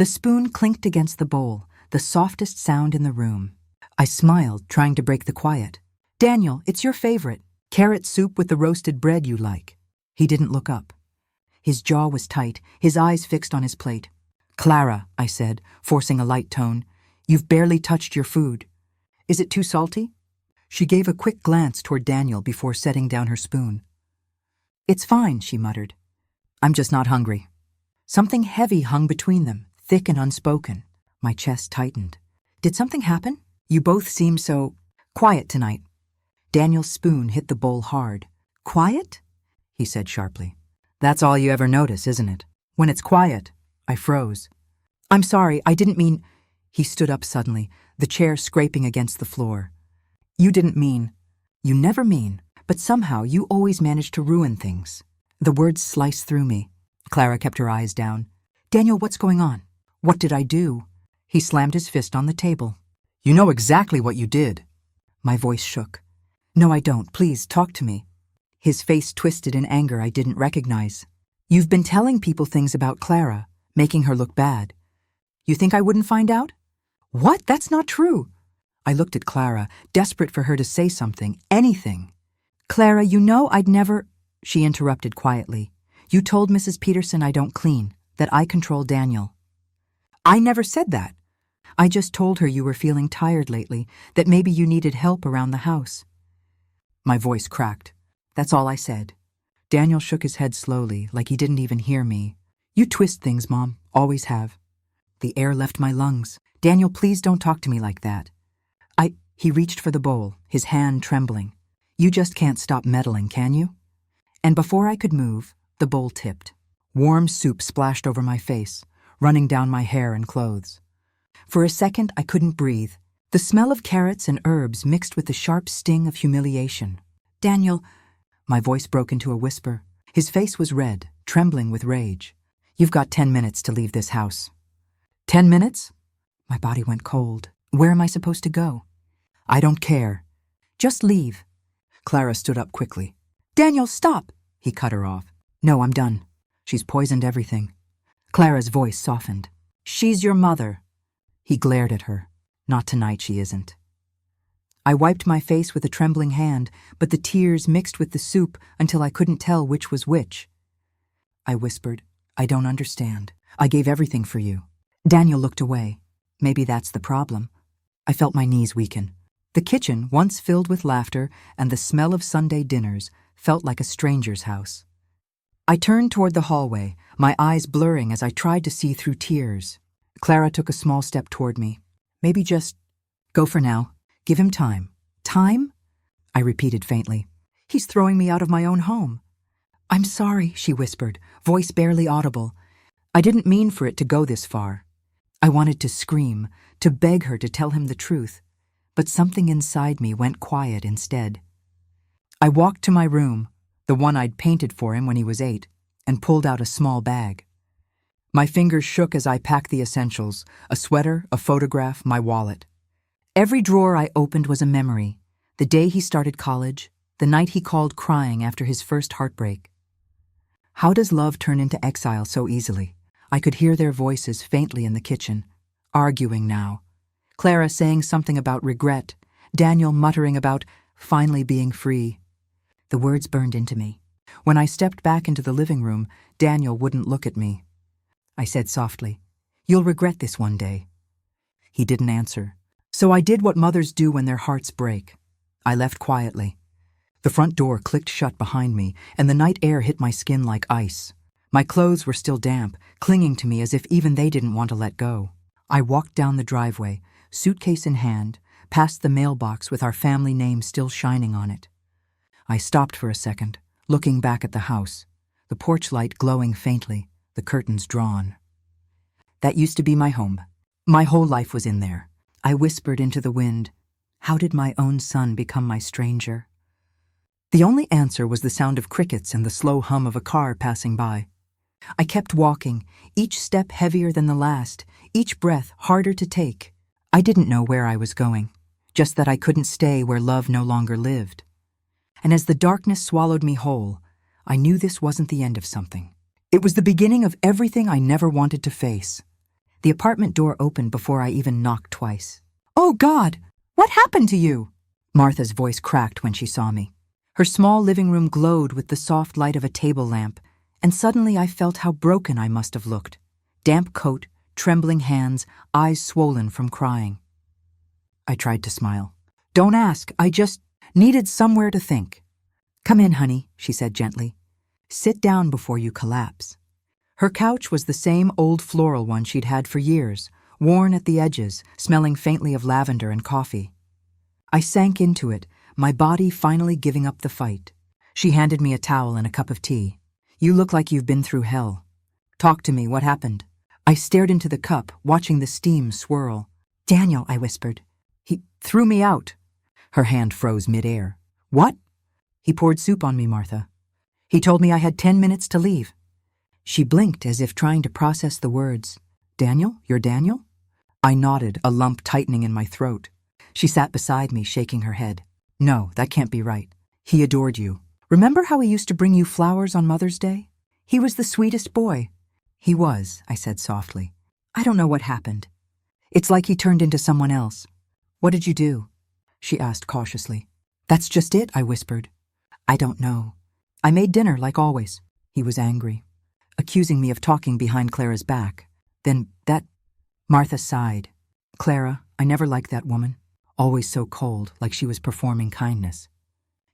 The spoon clinked against the bowl, the softest sound in the room. I smiled, trying to break the quiet. "Daniel, it's your favorite. Carrot soup with the roasted bread you like." He didn't look up. His jaw was tight, his eyes fixed on his plate. "Clara," I said, forcing a light tone, "you've barely touched your food. Is it too salty?" She gave a quick glance toward Daniel before setting down her spoon. "It's fine," she muttered. "I'm just not hungry." Something heavy hung between them, thick and unspoken. My chest tightened. "Did something happen? You both seem so quiet tonight." Daniel's spoon hit the bowl hard. "Quiet?" he said sharply. "That's all you ever notice, isn't it? When it's quiet." I froze. "I'm sorry, I didn't mean—" He stood up suddenly, the chair scraping against the floor. "You didn't mean—" "You never mean, but somehow you always manage to ruin things." The words sliced through me. Clara kept her eyes down. "Daniel, what's going on?" "What did I do?" He slammed his fist on the table. "You know exactly what you did." My voice shook. "No, I don't. Please, talk to me." His face twisted in anger I didn't recognize. "You've been telling people things about Clara, making her look bad. You think I wouldn't find out?" "What? That's not true." I looked at Clara, desperate for her to say something, anything. "Clara, you know I'd never—" She interrupted quietly. "You told Mrs. Peterson I don't clean, that I control Daniel." "I never said that." "I just told her you were feeling tired lately, that maybe you needed help around the house." My voice cracked. That's all I said. Daniel shook his head slowly, like he didn't even hear me. "You twist things, Mom. Always have." The air left my lungs. "Daniel, please don't talk to me like that." He reached for the bowl, his hand trembling. "You just can't stop meddling, can you?" And before I could move, the bowl tipped. Warm soup splashed over my face, running down my hair and clothes. For a second, I couldn't breathe. The smell of carrots and herbs mixed with the sharp sting of humiliation. "Daniel—" My voice broke into a whisper. His face was red, trembling with rage. "You've got 10 minutes to leave this house." 10 minutes? My body went cold. Where am I supposed to go? "I don't care." "Just leave." Clara stood up quickly. "Daniel, stop!" He cut her off. "No, I'm done. She's poisoned everything." Clara's voice softened. "She's your mother." He glared at her. "Not tonight, she isn't." I wiped my face with a trembling hand, but the tears mixed with the soup until I couldn't tell which was which. I whispered, "I don't understand. I gave everything for you." Daniel looked away. Maybe that's the problem. I felt my knees weaken. The kitchen, once filled with laughter and the smell of Sunday dinners, felt like a stranger's house. I turned toward the hallway, my eyes blurring as I tried to see through tears. Clara took a small step toward me. "Maybe just go for now. Give him time." "Time?" I repeated faintly. "He's throwing me out of my own home." "I'm sorry," she whispered, voice barely audible. I didn't mean for it to go this far. I wanted to scream, to beg her to tell him the truth, but something inside me went quiet instead. I walked to my room, the one I'd painted for him when he was 8, and pulled out a small bag. My fingers shook as I packed the essentials, a sweater, a photograph, my wallet. Every drawer I opened was a memory, the day he started college, the night he called crying after his first heartbreak. How does love turn into exile so easily? I could hear their voices faintly in the kitchen, arguing now. Clara saying something about regret, Daniel muttering about finally being free. The words burned into me. When I stepped back into the living room, Daniel wouldn't look at me. I said softly, "You'll regret this one day." He didn't answer. So I did what mothers do when their hearts break. I left quietly. The front door clicked shut behind me, and the night air hit my skin like ice. My clothes were still damp, clinging to me as if even they didn't want to let go. I walked down the driveway, suitcase in hand, past the mailbox with our family name still shining on it. I stopped for a second, looking back at the house, the porch light glowing faintly, the curtains drawn. That used to be my home. My whole life was in there. I whispered into the wind, "How did my own son become my stranger?" The only answer was the sound of crickets and the slow hum of a car passing by. I kept walking, each step heavier than the last, each breath harder to take. I didn't know where I was going, just that I couldn't stay where love no longer lived. And as the darkness swallowed me whole, I knew this wasn't the end of something. It was the beginning of everything I never wanted to face. The apartment door opened before I even knocked twice. "Oh, God! What happened to you?" Martha's voice cracked when she saw me. Her small living room glowed with the soft light of a table lamp, and suddenly I felt how broken I must have looked. Damp coat, trembling hands, eyes swollen from crying. I tried to smile. "Don't ask, I just needed somewhere to think." "Come in, honey," she said gently. "Sit down before you collapse." Her couch was the same old floral one she'd had for years, worn at the edges, smelling faintly of lavender and coffee. I sank into it, my body finally giving up the fight. She handed me a towel and a cup of tea. "You look like you've been through hell. Talk to me, what happened?" I stared into the cup, watching the steam swirl. "Daniel," I whispered. "He threw me out." Her hand froze midair. "What?" "He poured soup on me, Martha. He told me I had 10 minutes to leave." She blinked as if trying to process the words. "Daniel? You're Daniel?" I nodded, a lump tightening in my throat. She sat beside me, shaking her head. "No, that can't be right. He adored you. Remember how he used to bring you flowers on Mother's Day? He was the sweetest boy." "He was," I said softly. "I don't know what happened. It's like he turned into someone else." "What did you do?" she asked cautiously. "That's just it," I whispered. "I don't know. I made dinner like always." He was angry, accusing me of talking behind Clara's back. "Then that—" Martha sighed. "Clara, I never liked that woman. Always so cold, like she was performing kindness."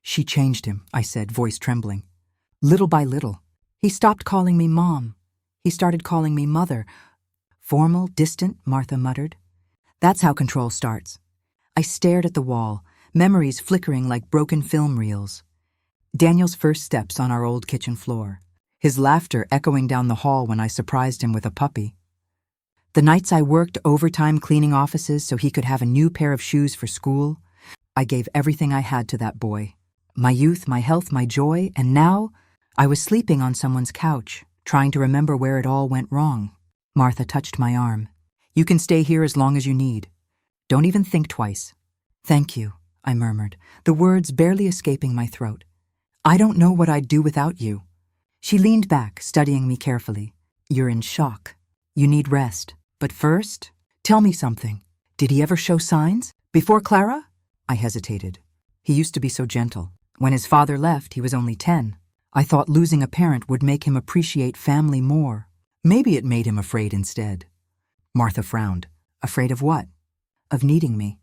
"She changed him," I said, voice trembling. "Little by little. He stopped calling me Mom. He started calling me Mother." "Formal, distant," Martha muttered. "That's how control starts." I stared at the wall, memories flickering like broken film reels. Daniel's first steps on our old kitchen floor. His laughter echoing down the hall when I surprised him with a puppy. The nights I worked overtime cleaning offices so he could have a new pair of shoes for school. I gave everything I had to that boy. My youth, my health, my joy, and now I was sleeping on someone's couch, trying to remember where it all went wrong. Martha touched my arm. "You can stay here as long as you need. Don't even think twice." "Thank you," I murmured, the words barely escaping my throat. "I don't know what I'd do without you." She leaned back, studying me carefully. "You're in shock. You need rest. But first, tell me something. Did he ever show signs? Before Clara?" I hesitated. "He used to be so gentle. When his father left, he was only 10. I thought losing a parent would make him appreciate family more. Maybe it made him afraid instead." Martha frowned. "Afraid of what?" "Of needing me.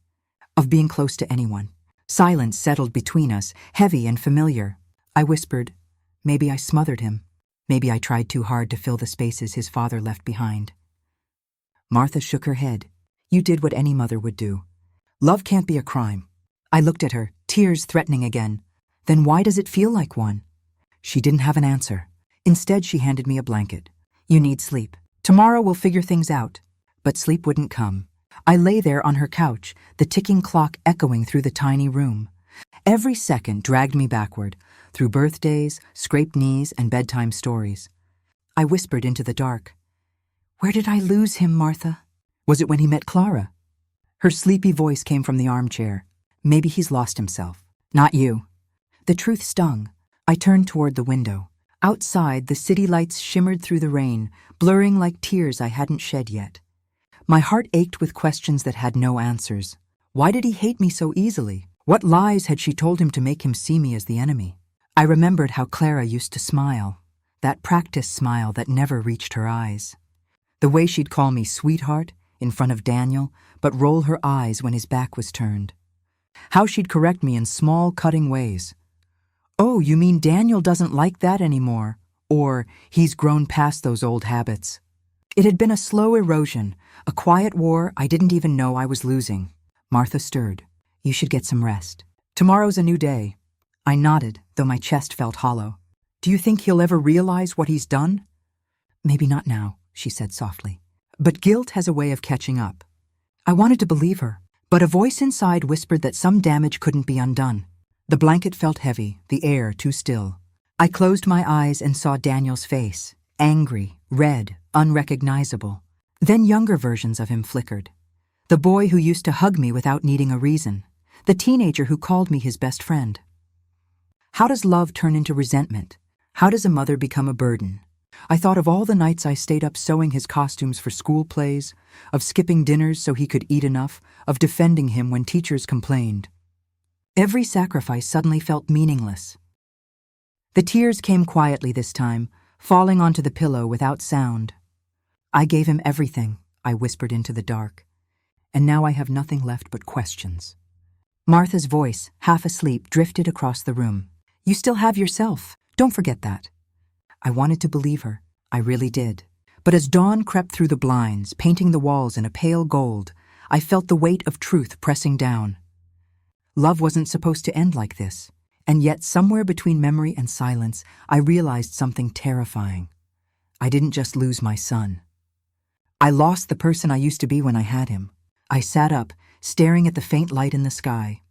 Of being close to anyone." Silence settled between us, heavy and familiar. I whispered, "Maybe I smothered him. Maybe I tried too hard to fill the spaces his father left behind." Martha shook her head. "You did what any mother would do. Love can't be a crime." I looked at her, tears threatening again. "Then why does it feel like one?" She didn't have an answer. Instead, she handed me a blanket. "You need sleep. Tomorrow we'll figure things out." But sleep wouldn't come. I lay there on her couch, the ticking clock echoing through the tiny room. Every second dragged me backward, through birthdays, scraped knees, and bedtime stories. I whispered into the dark. "Where did I lose him, Martha?" "Was it when he met Clara?" Her sleepy voice came from the armchair. "Maybe he's lost himself. Not you." The truth stung. I turned toward the window. Outside, the city lights shimmered through the rain, blurring like tears I hadn't shed yet. My heart ached with questions that had no answers. Why did he hate me so easily? What lies had she told him to make him see me as the enemy? I remembered how Clara used to smile, that practiced smile that never reached her eyes. The way she'd call me sweetheart in front of Daniel, but roll her eyes when his back was turned. How she'd correct me in small, cutting ways. "Oh, you mean Daniel doesn't like that anymore," or "he's grown past those old habits." It had been a slow erosion, a quiet war I didn't even know I was losing. Martha stirred. "You should get some rest. Tomorrow's a new day." I nodded, though my chest felt hollow. "Do you think he'll ever realize what he's done?" "Maybe not now," she said softly. "But guilt has a way of catching up." I wanted to believe her, but a voice inside whispered that some damage couldn't be undone. The blanket felt heavy, the air too still. I closed my eyes and saw Daniel's face, angry, red, unrecognizable. Then younger versions of him flickered. The boy who used to hug me without needing a reason. The teenager who called me his best friend. How does love turn into resentment? How does a mother become a burden? I thought of all the nights I stayed up sewing his costumes for school plays, of skipping dinners so he could eat enough, of defending him when teachers complained. Every sacrifice suddenly felt meaningless. The tears came quietly this time, falling onto the pillow without sound. I gave him everything, I whispered into the dark, and now I have nothing left but questions. Martha's voice, half asleep, drifted across the room. You still have yourself. Don't forget that. I wanted to believe her. I really did. But as dawn crept through the blinds, painting the walls in a pale gold, I felt the weight of truth pressing down. Love wasn't supposed to end like this, and yet somewhere between memory and silence, I realized something terrifying. I didn't just lose my son. I lost the person I used to be when I had him. I sat up, staring at the faint light in the sky.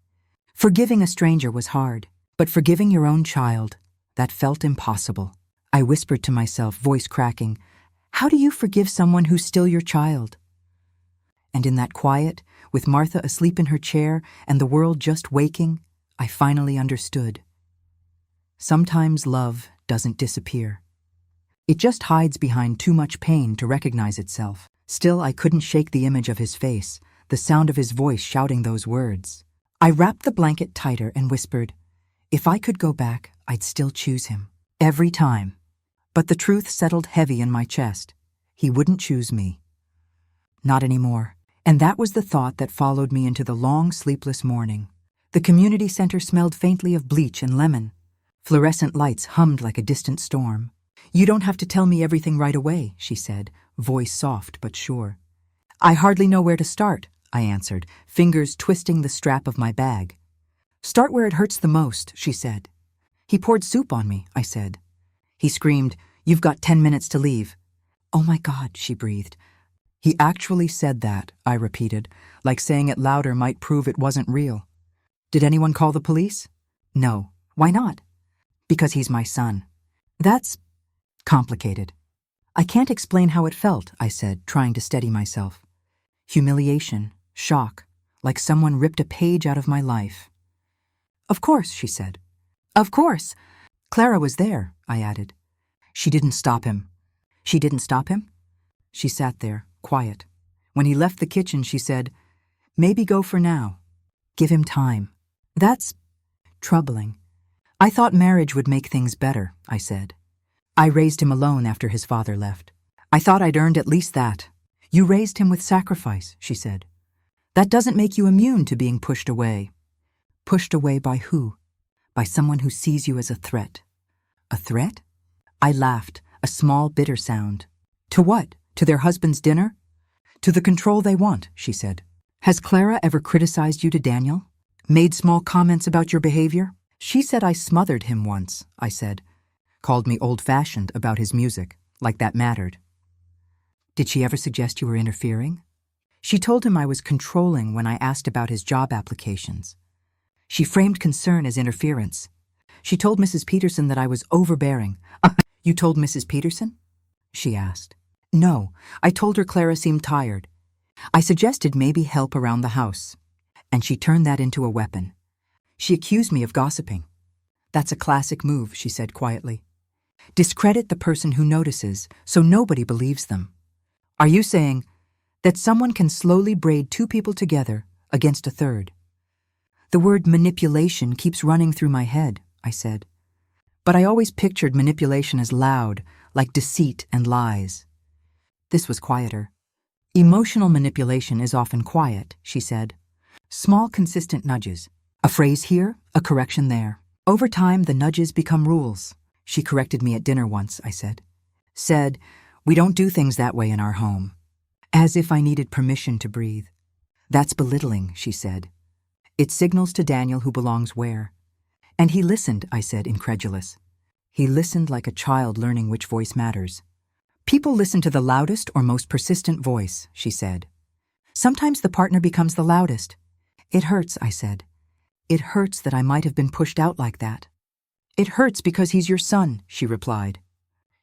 Forgiving a stranger was hard, but forgiving your own child, that felt impossible. I whispered to myself, voice cracking, how do you forgive someone who's still your child? And in that quiet, with Martha asleep in her chair and the world just waking, I finally understood. Sometimes love doesn't disappear. It just hides behind too much pain to recognize itself. Still, I couldn't shake the image of his face, the sound of his voice shouting those words. I wrapped the blanket tighter and whispered, if I could go back, I'd still choose him. Every time. But the truth settled heavy in my chest. He wouldn't choose me. Not anymore. And that was the thought that followed me into the long, sleepless morning. The community center smelled faintly of bleach and lemon. Fluorescent lights hummed like a distant storm. You don't have to tell me everything right away, she said, voice soft but sure. I hardly know where to start, I answered, fingers twisting the strap of my bag. Start where it hurts the most, she said. He poured soup on me, I said. He screamed, you've got 10 minutes to leave. Oh my God, she breathed. He actually said that, I repeated, like saying it louder might prove it wasn't real. Did anyone call the police? No. Why not? Because he's my son. That's complicated. I can't explain how it felt, I said, trying to steady myself. Humiliation, shock, like someone ripped a page out of my life. Of course, she said. Of course. Clara was there, I added. She didn't stop him. She didn't stop him? She sat there, quiet. When he left the kitchen, she said, maybe go for now. Give him time. That's troubling. I thought marriage would make things better, I said. I raised him alone after his father left. I thought I'd earned at least that. You raised him with sacrifice, she said. That doesn't make you immune to being pushed away. Pushed away by who? By someone who sees you as a threat. A threat? I laughed, a small, bitter sound. To what? To their husband's dinner? To the control they want, she said. Has Clara ever criticized you to Daniel? Made small comments about your behavior? She said I smothered him once, I said. Called me old-fashioned about his music, like that mattered. Did she ever suggest you were interfering? She told him I was controlling when I asked about his job applications. She framed concern as interference. She told Mrs. Peterson that I was overbearing. You told Mrs. Peterson? She asked. No, I told her Clara seemed tired. I suggested maybe help around the house. And she turned that into a weapon. She accused me of gossiping. That's a classic move, she said quietly. Discredit the person who notices, so nobody believes them. Are you saying that someone can slowly braid two people together against a third? The word manipulation keeps running through my head, I said. But I always pictured manipulation as loud, like deceit and lies. This was quieter. Emotional manipulation is often quiet, she said. Small, consistent nudges. A phrase here, a correction there. Over time, the nudges become rules. She corrected me at dinner once, I said. Said, we don't do things that way in our home. As if I needed permission to breathe. That's belittling, she said. It signals to Daniel who belongs where. And he listened, I said, incredulous. He listened like a child learning which voice matters. People listen to the loudest or most persistent voice, she said. Sometimes the partner becomes the loudest. It hurts, I said. It hurts that I might have been pushed out like that. It hurts because he's your son, she replied.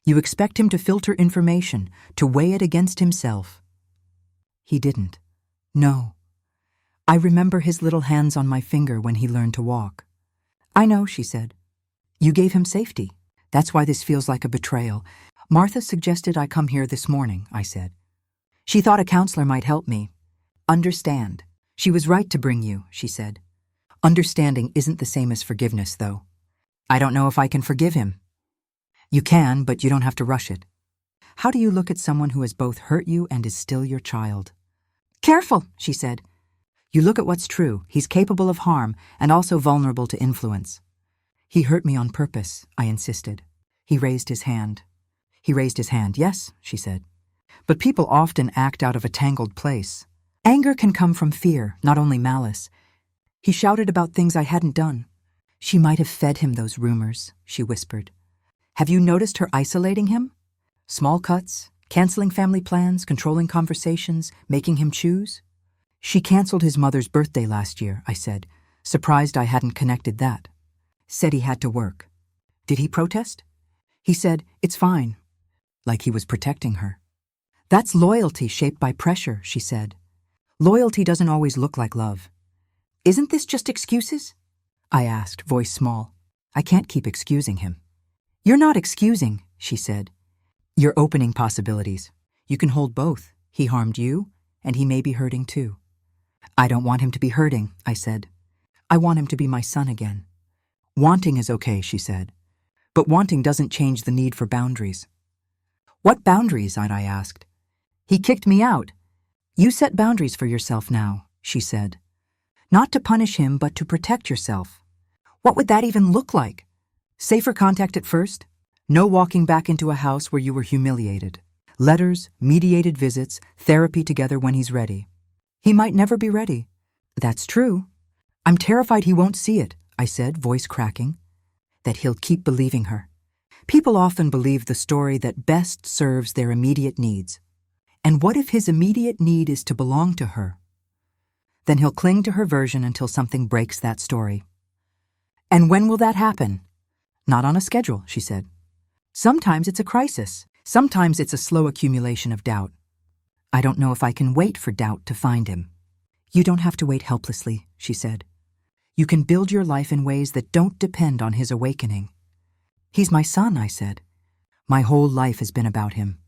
You expect him to filter information, to weigh it against himself. He didn't. No. I remember his little hands on my finger when he learned to walk. I know, she said. You gave him safety. That's why this feels like a betrayal. Martha suggested I come here this morning, I said. She thought a counselor might help me. Understand. She was right to bring you, she said. Understanding isn't the same as forgiveness, though. I don't know if I can forgive him. You can, but you don't have to rush it. How do you look at someone who has both hurt you and is still your child? Careful, she said. You look at what's true. He's capable of harm and also vulnerable to influence. He hurt me on purpose, I insisted. He raised his hand. Yes, she said. But people often act out of a tangled place. Anger can come from fear, not only malice. He shouted about things I hadn't done. She might have fed him those rumors, she whispered. Have you noticed her isolating him? Small cuts, canceling family plans, controlling conversations, making him choose? She canceled his mother's birthday last year, I said, surprised I hadn't connected that. Said he had to work. Did he protest? He said, it's fine. Like he was protecting her. That's loyalty shaped by pressure, she said. Loyalty doesn't always look like love. Isn't this just excuses? I asked, voice small. I can't keep excusing him. You're not excusing, she said. You're opening possibilities. You can hold both. He harmed you, and he may be hurting too. I don't want him to be hurting, I said. I want him to be my son again. Wanting is okay, she said. But wanting doesn't change the need for boundaries. What boundaries, I asked. He kicked me out. You set boundaries for yourself now, she said. Not to punish him, but to protect yourself. What would that even look like? Safer contact at first? No walking back into a house where you were humiliated. Letters, mediated visits, therapy together when he's ready. He might never be ready. That's true. I'm terrified he won't see it, I said, voice cracking. That he'll keep believing her. People often believe the story that best serves their immediate needs. And what if his immediate need is to belong to her? Then he'll cling to her version until something breaks that story. And when will that happen? Not on a schedule, she said. Sometimes it's a crisis. Sometimes it's a slow accumulation of doubt. I don't know if I can wait for doubt to find him. You don't have to wait helplessly, she said. You can build your life in ways that don't depend on his awakening. He's my son, I said. My whole life has been about him.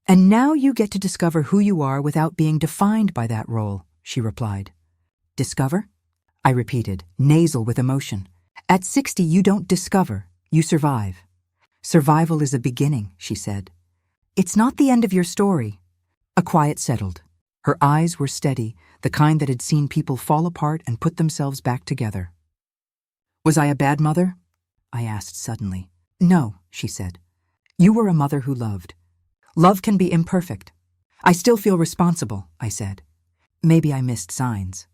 And now you get to discover who you are without being defined by that role, she replied. Discover? I repeated, nasal with emotion. At 60, you don't discover, you survive. Survival is a beginning, she said. It's not the end of your story. A quiet settled. Her eyes were steady, the kind that had seen people fall apart and put themselves back together. Was I a bad mother? I asked suddenly. No, she said. You were a mother who loved. Love can be imperfect. I still feel responsible, I said. Maybe I missed signs.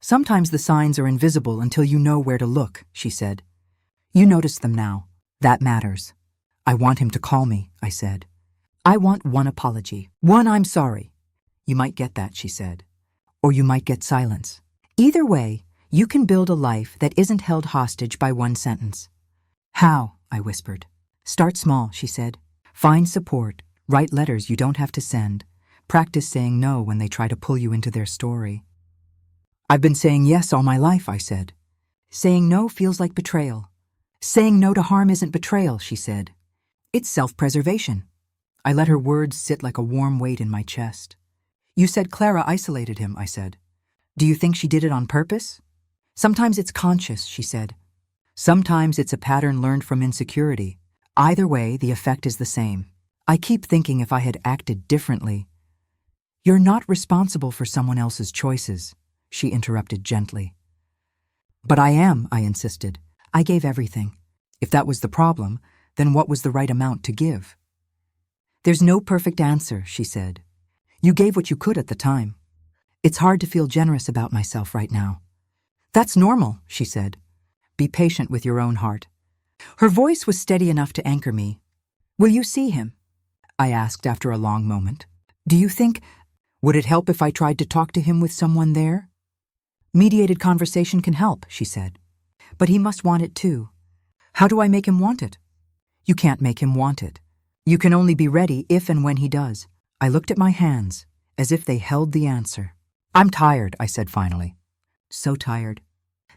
Sometimes the signs are invisible until you know where to look, she said. You notice them now. That matters. I want him to call me, I said. I want one apology. One I'm sorry. You might get that, she said. Or you might get silence. Either way, you can build a life that isn't held hostage by one sentence. How? I whispered. Start small, she said. Find support. Write letters you don't have to send. Practice saying no when they try to pull you into their story. I've been saying yes all my life, I said. Saying no feels like betrayal. Saying no to harm isn't betrayal, she said. It's self-preservation. I let her words sit like a warm weight in my chest. You said Clara isolated him, I said. Do you think she did it on purpose? Sometimes it's conscious, she said. Sometimes it's a pattern learned from insecurity. Either way, the effect is the same. I keep thinking if I had acted differently. You're not responsible for someone else's choices, she interrupted gently. But I am, I insisted. I gave everything. If that was the problem, then what was the right amount to give? There's no perfect answer, she said. You gave what you could at the time. It's hard to feel generous about myself right now. That's normal, she said. Be patient with your own heart. Her voice was steady enough to anchor me. Will you see him? I asked after a long moment. Do you think, would it help if I tried to talk to him with someone there? Mediated conversation can help, she said. But he must want it too. How do I make him want it? You can't make him want it. You can only be ready if and when he does. I looked at my hands, as if they held the answer. I'm tired, I said finally. So tired.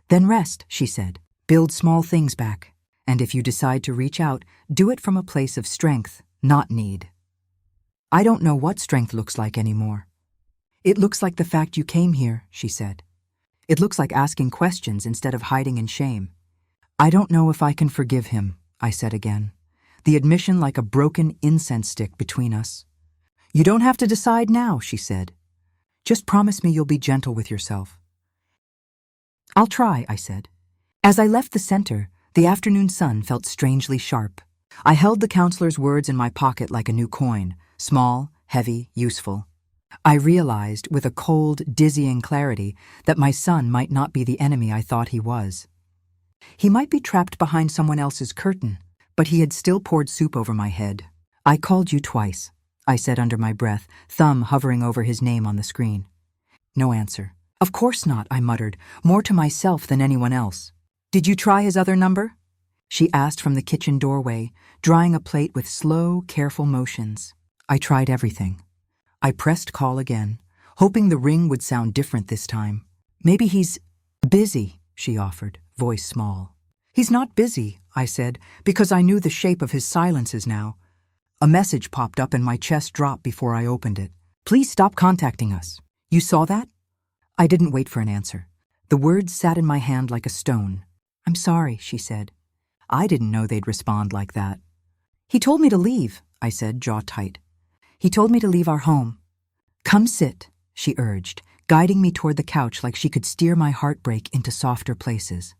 Then rest, she said. Build small things back. And if you decide to reach out, do it from a place of strength, not need. I don't know what strength looks like anymore. It looks like the fact you came here, she said. It looks like asking questions instead of hiding in shame. I don't know if I can forgive him, I said again, the admission like a broken incense stick between us. You don't have to decide now, she said. Just promise me you'll be gentle with yourself. I'll try, I said. As I left the center, the afternoon sun felt strangely sharp. I held the counselor's words in my pocket like a new coin, small, heavy, useful. I realized with a cold, dizzying clarity that my son might not be the enemy I thought he was. He might be trapped behind someone else's curtain, but he had still poured soup over my head. I called you twice, I said under my breath, thumb hovering over his name on the screen. No answer. Of course not, I muttered, more to myself than anyone else. Did you try his other number? She asked from the kitchen doorway, drying a plate with slow, careful motions. I tried everything. I pressed call again, hoping the ring would sound different this time. Maybe he's busy, she offered, voice small. He's not busy, I said, because I knew the shape of his silences now. A message popped up and my chest dropped before I opened it. Please stop contacting us. You saw that? I didn't wait for an answer. The words sat in my hand like a stone. I'm sorry, she said. I didn't know they'd respond like that. He told me to leave, I said, jaw tight. He told me to leave our home. Come sit, she urged, guiding me toward the couch like she could steer my heartbreak into softer places.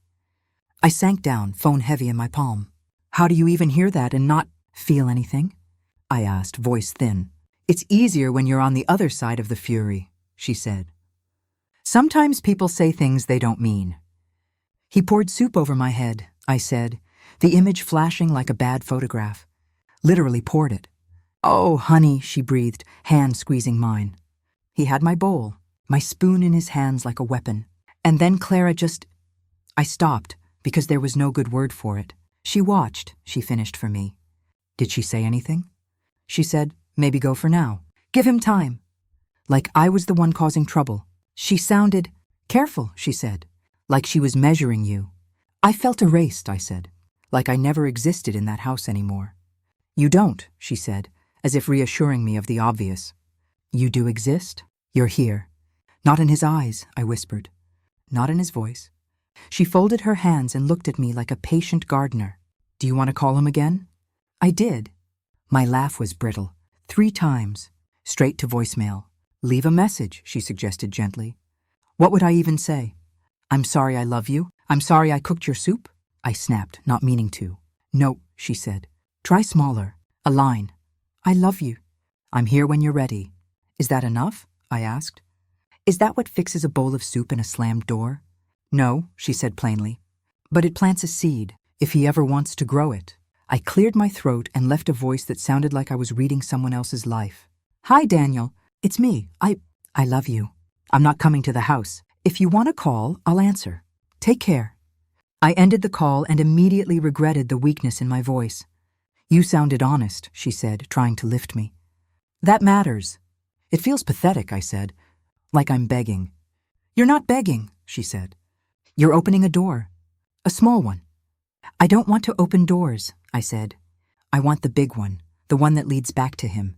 I sank down, phone heavy in my palm. How do you even hear that and not feel anything? I asked, voice thin. It's easier when you're on the other side of the fury, she said. Sometimes people say things they don't mean. He poured soup over my head, I said, the image flashing like a bad photograph. Literally poured it. Oh, honey, she breathed, hand squeezing mine. He had my bowl, my spoon in his hands like a weapon. And then Clara I stopped, because there was no good word for it. She watched, she finished for me. Did she say anything? She said, maybe go for now. Give him time. Like I was the one causing trouble. She sounded, careful, she said, like she was measuring you. I felt erased, I said, like I never existed in that house anymore. You don't, she said, as if reassuring me of the obvious. You do exist. You're here. Not in his eyes, I whispered. Not in his voice. She folded her hands and looked at me like a patient gardener. Do you want to call him again? I did. My laugh was brittle. 3 times. Straight to voicemail. Leave a message, she suggested gently. What would I even say? I'm sorry I love you. I'm sorry I cooked your soup. I snapped, not meaning to. No, she said. Try smaller. A line. I love you. I'm here when you're ready. Is that enough? I asked. Is that what fixes a bowl of soup in a slammed door? No, she said plainly. But it plants a seed, if he ever wants to grow it. I cleared my throat and left a voice that sounded like I was reading someone else's life. Hi, Daniel. It's me. I love you. I'm not coming to the house. If you want to call, I'll answer. Take care. I ended the call and immediately regretted the weakness in my voice. You sounded honest, she said, trying to lift me. That matters. It feels pathetic, I said, like I'm begging. You're not begging, she said. You're opening a door. A small one. I don't want to open doors, I said. I want the big one, the one that leads back to him.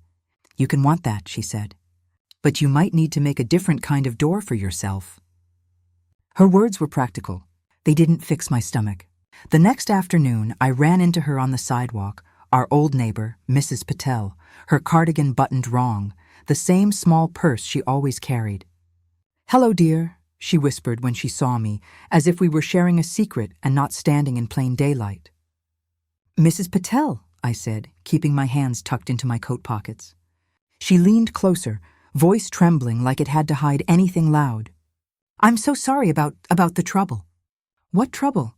You can want that, she said. But you might need to make a different kind of door for yourself. Her words were practical. They didn't fix my stomach. The next afternoon, I ran into her on the sidewalk, our old neighbor, Mrs. Patel, her cardigan buttoned wrong, the same small purse she always carried. Hello, dear, she whispered when she saw me, as if we were sharing a secret and not standing in plain daylight. Mrs. Patel, I said, keeping my hands tucked into my coat pockets. She leaned closer, voice trembling like it had to hide anything loud. I'm so sorry about the trouble. What trouble?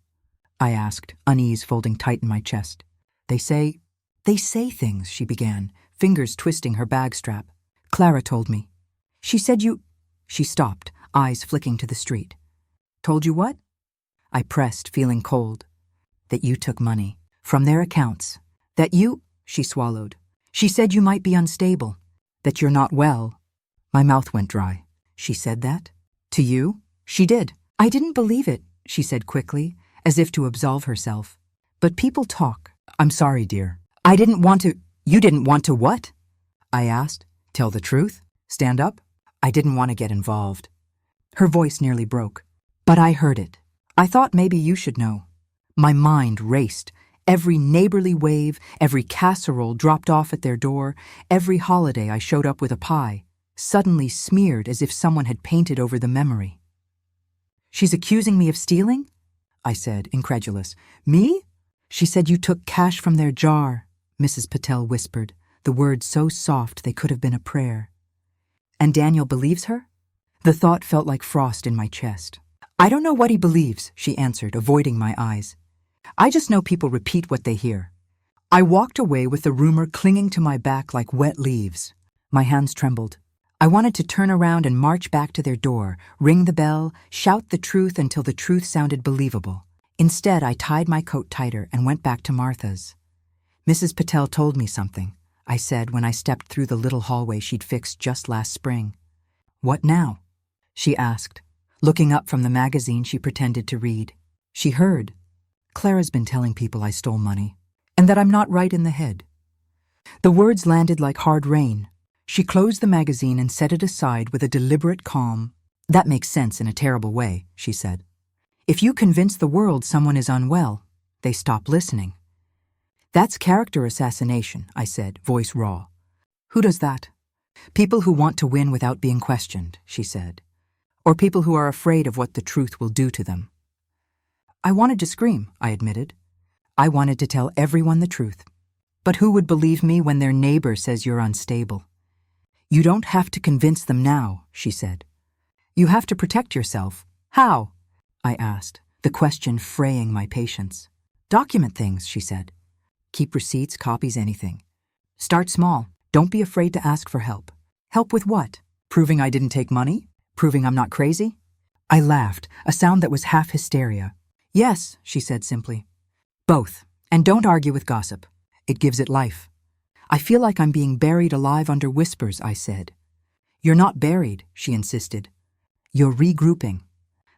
I asked, unease folding tight in my chest. They say things, she began, fingers twisting her bag strap. Clara told me. She said you... She stopped, eyes flicking to the street. Told you what? I pressed, feeling cold. That you took money. From their accounts. That you... She swallowed. She said you might be unstable. That you're not well. My mouth went dry. She said that? To you? She did. I didn't believe it, she said quickly, as if to absolve herself. But people talk. I'm sorry, dear. I didn't want to... You didn't want to what? I asked. Tell the truth? Stand up? I didn't want to get involved. Her voice nearly broke. But I heard it. I thought maybe you should know. My mind raced. Every neighborly wave, every casserole dropped off at their door, every holiday I showed up with a pie, suddenly smeared as if someone had painted over the memory. She's accusing me of stealing? I said, incredulous. Me? She said you took cash from their jar, Mrs. Patel whispered, the words so soft they could have been a prayer. And Daniel believes her? The thought felt like frost in my chest. I don't know what he believes, she answered, avoiding my eyes. I just know people repeat what they hear. I walked away with the rumor clinging to my back like wet leaves. My hands trembled. I wanted to turn around and march back to their door, ring the bell, shout the truth until the truth sounded believable. Instead, I tied my coat tighter and went back to Martha's. Mrs. Patel told me something, I said when I stepped through the little hallway she'd fixed just last spring. What now? She asked, looking up from the magazine she pretended to read. She heard. Clara's been telling people I stole money, and that I'm not right in the head. The words landed like hard rain. She closed the magazine and set it aside with a deliberate calm. That makes sense in a terrible way, she said. If you convince the world someone is unwell, they stop listening. That's character assassination, I said, voice raw. Who does that? People who want to win without being questioned, she said. Or people who are afraid of what the truth will do to them. I wanted to scream, I admitted. I wanted to tell everyone the truth. But who would believe me when their neighbor says you're unstable? You don't have to convince them now, she said. You have to protect yourself. How? I asked, the question fraying my patience. Document things, she said. Keep receipts, copies, anything. Start small. Don't be afraid to ask for help. Help with what? Proving I didn't take money? Proving I'm not crazy? I laughed, a sound that was half hysteria. Yes, she said simply. Both. And don't argue with gossip. It gives it life. I feel like I'm being buried alive under whispers, I said. You're not buried, she insisted. You're regrouping.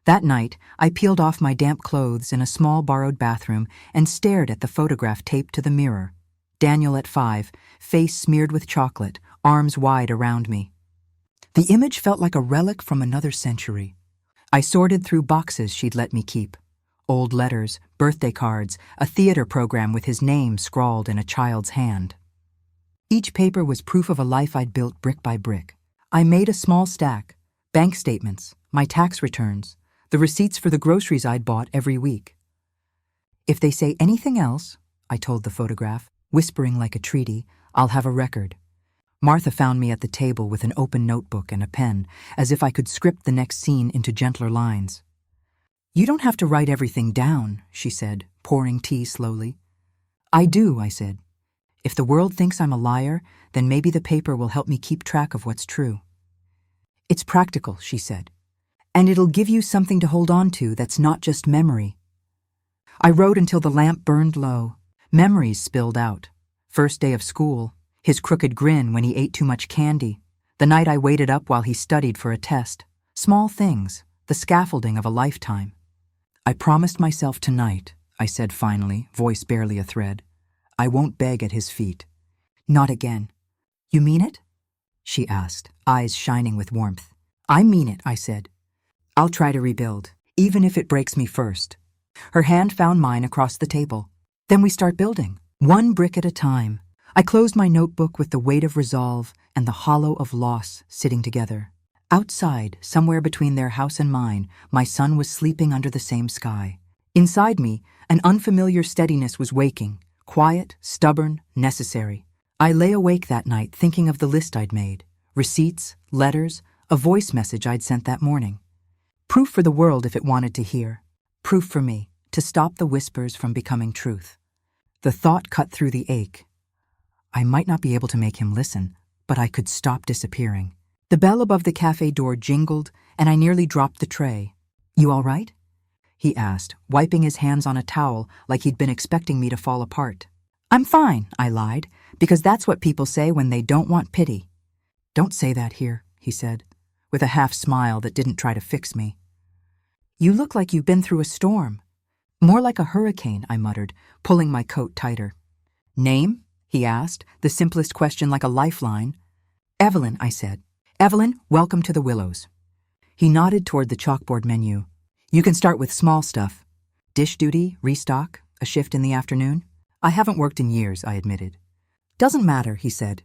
That night, I peeled off my damp clothes in a small borrowed bathroom and stared at the photograph taped to the mirror. Daniel at 5, face smeared with chocolate, arms wide around me. The image felt like a relic from another century. I sorted through boxes she'd let me keep. Old letters, birthday cards, a theater program with his name scrawled in a child's hand. Each paper was proof of a life I'd built brick by brick. I made a small stack, bank statements, my tax returns, the receipts for the groceries I'd bought every week. If they say anything else, I told the photograph, whispering like a treaty, I'll have a record. Martha found me at the table with an open notebook and a pen, as if I could script the next scene into gentler lines. You don't have to write everything down, she said, pouring tea slowly. I do, I said. If the world thinks I'm a liar, then maybe the paper will help me keep track of what's true. It's practical, she said, and it'll give you something to hold on to that's not just memory. I wrote until the lamp burned low. Memories spilled out. First day of school, his crooked grin when he ate too much candy, the night I waited up while he studied for a test. Small things, the scaffolding of a lifetime. I promised myself tonight, I said finally, voice barely a thread. I won't beg at his feet. Not again. You mean it? She asked, eyes shining with warmth. I mean it, I said. I'll try to rebuild, even if it breaks me first. Her hand found mine across the table. Then we start building, one brick at a time. I closed my notebook with the weight of resolve and the hollow of loss sitting together. Outside, somewhere between their house and mine, my son was sleeping under the same sky. Inside me, an unfamiliar steadiness was waking, quiet, stubborn, necessary. I lay awake that night thinking of the list I'd made, receipts, letters, a voice message I'd sent that morning. Proof for the world if it wanted to hear. Proof for me, to stop the whispers from becoming truth. The thought cut through the ache. I might not be able to make him listen, but I could stop disappearing. The bell above the cafe door jingled, and I nearly dropped the tray. You all right? He asked, wiping his hands on a towel like he'd been expecting me to fall apart. I'm fine, I lied, because that's what people say when they don't want pity. Don't say that here, he said, with a half smile that didn't try to fix me. You look like you've been through a storm. More like a hurricane, I muttered, pulling my coat tighter. Name? he asked, the simplest question like a lifeline. Evelyn, I said. Evelyn, welcome to the Willows. He nodded toward the chalkboard menu. You can start with small stuff. Dish duty, restock, a shift in the afternoon. I haven't worked in years, I admitted. Doesn't matter, he said.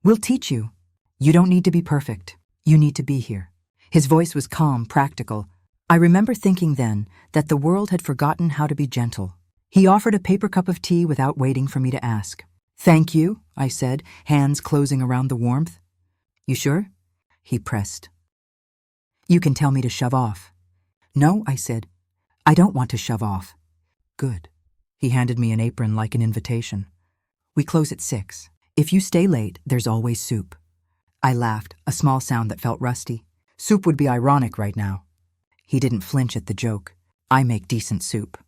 We'll teach you. You don't need to be perfect. You need to be here. His voice was calm, practical. I remember thinking then that the world had forgotten how to be gentle. He offered a paper cup of tea without waiting for me to ask. Thank you, I said, hands closing around the warmth. You sure? He pressed. You can tell me to shove off. No, I said. I don't want to shove off. Good. He handed me an apron like an invitation. We close at 6. If you stay late, there's always soup. I laughed, a small sound that felt rusty. Soup would be ironic right now. He didn't flinch at the joke. I make decent soup.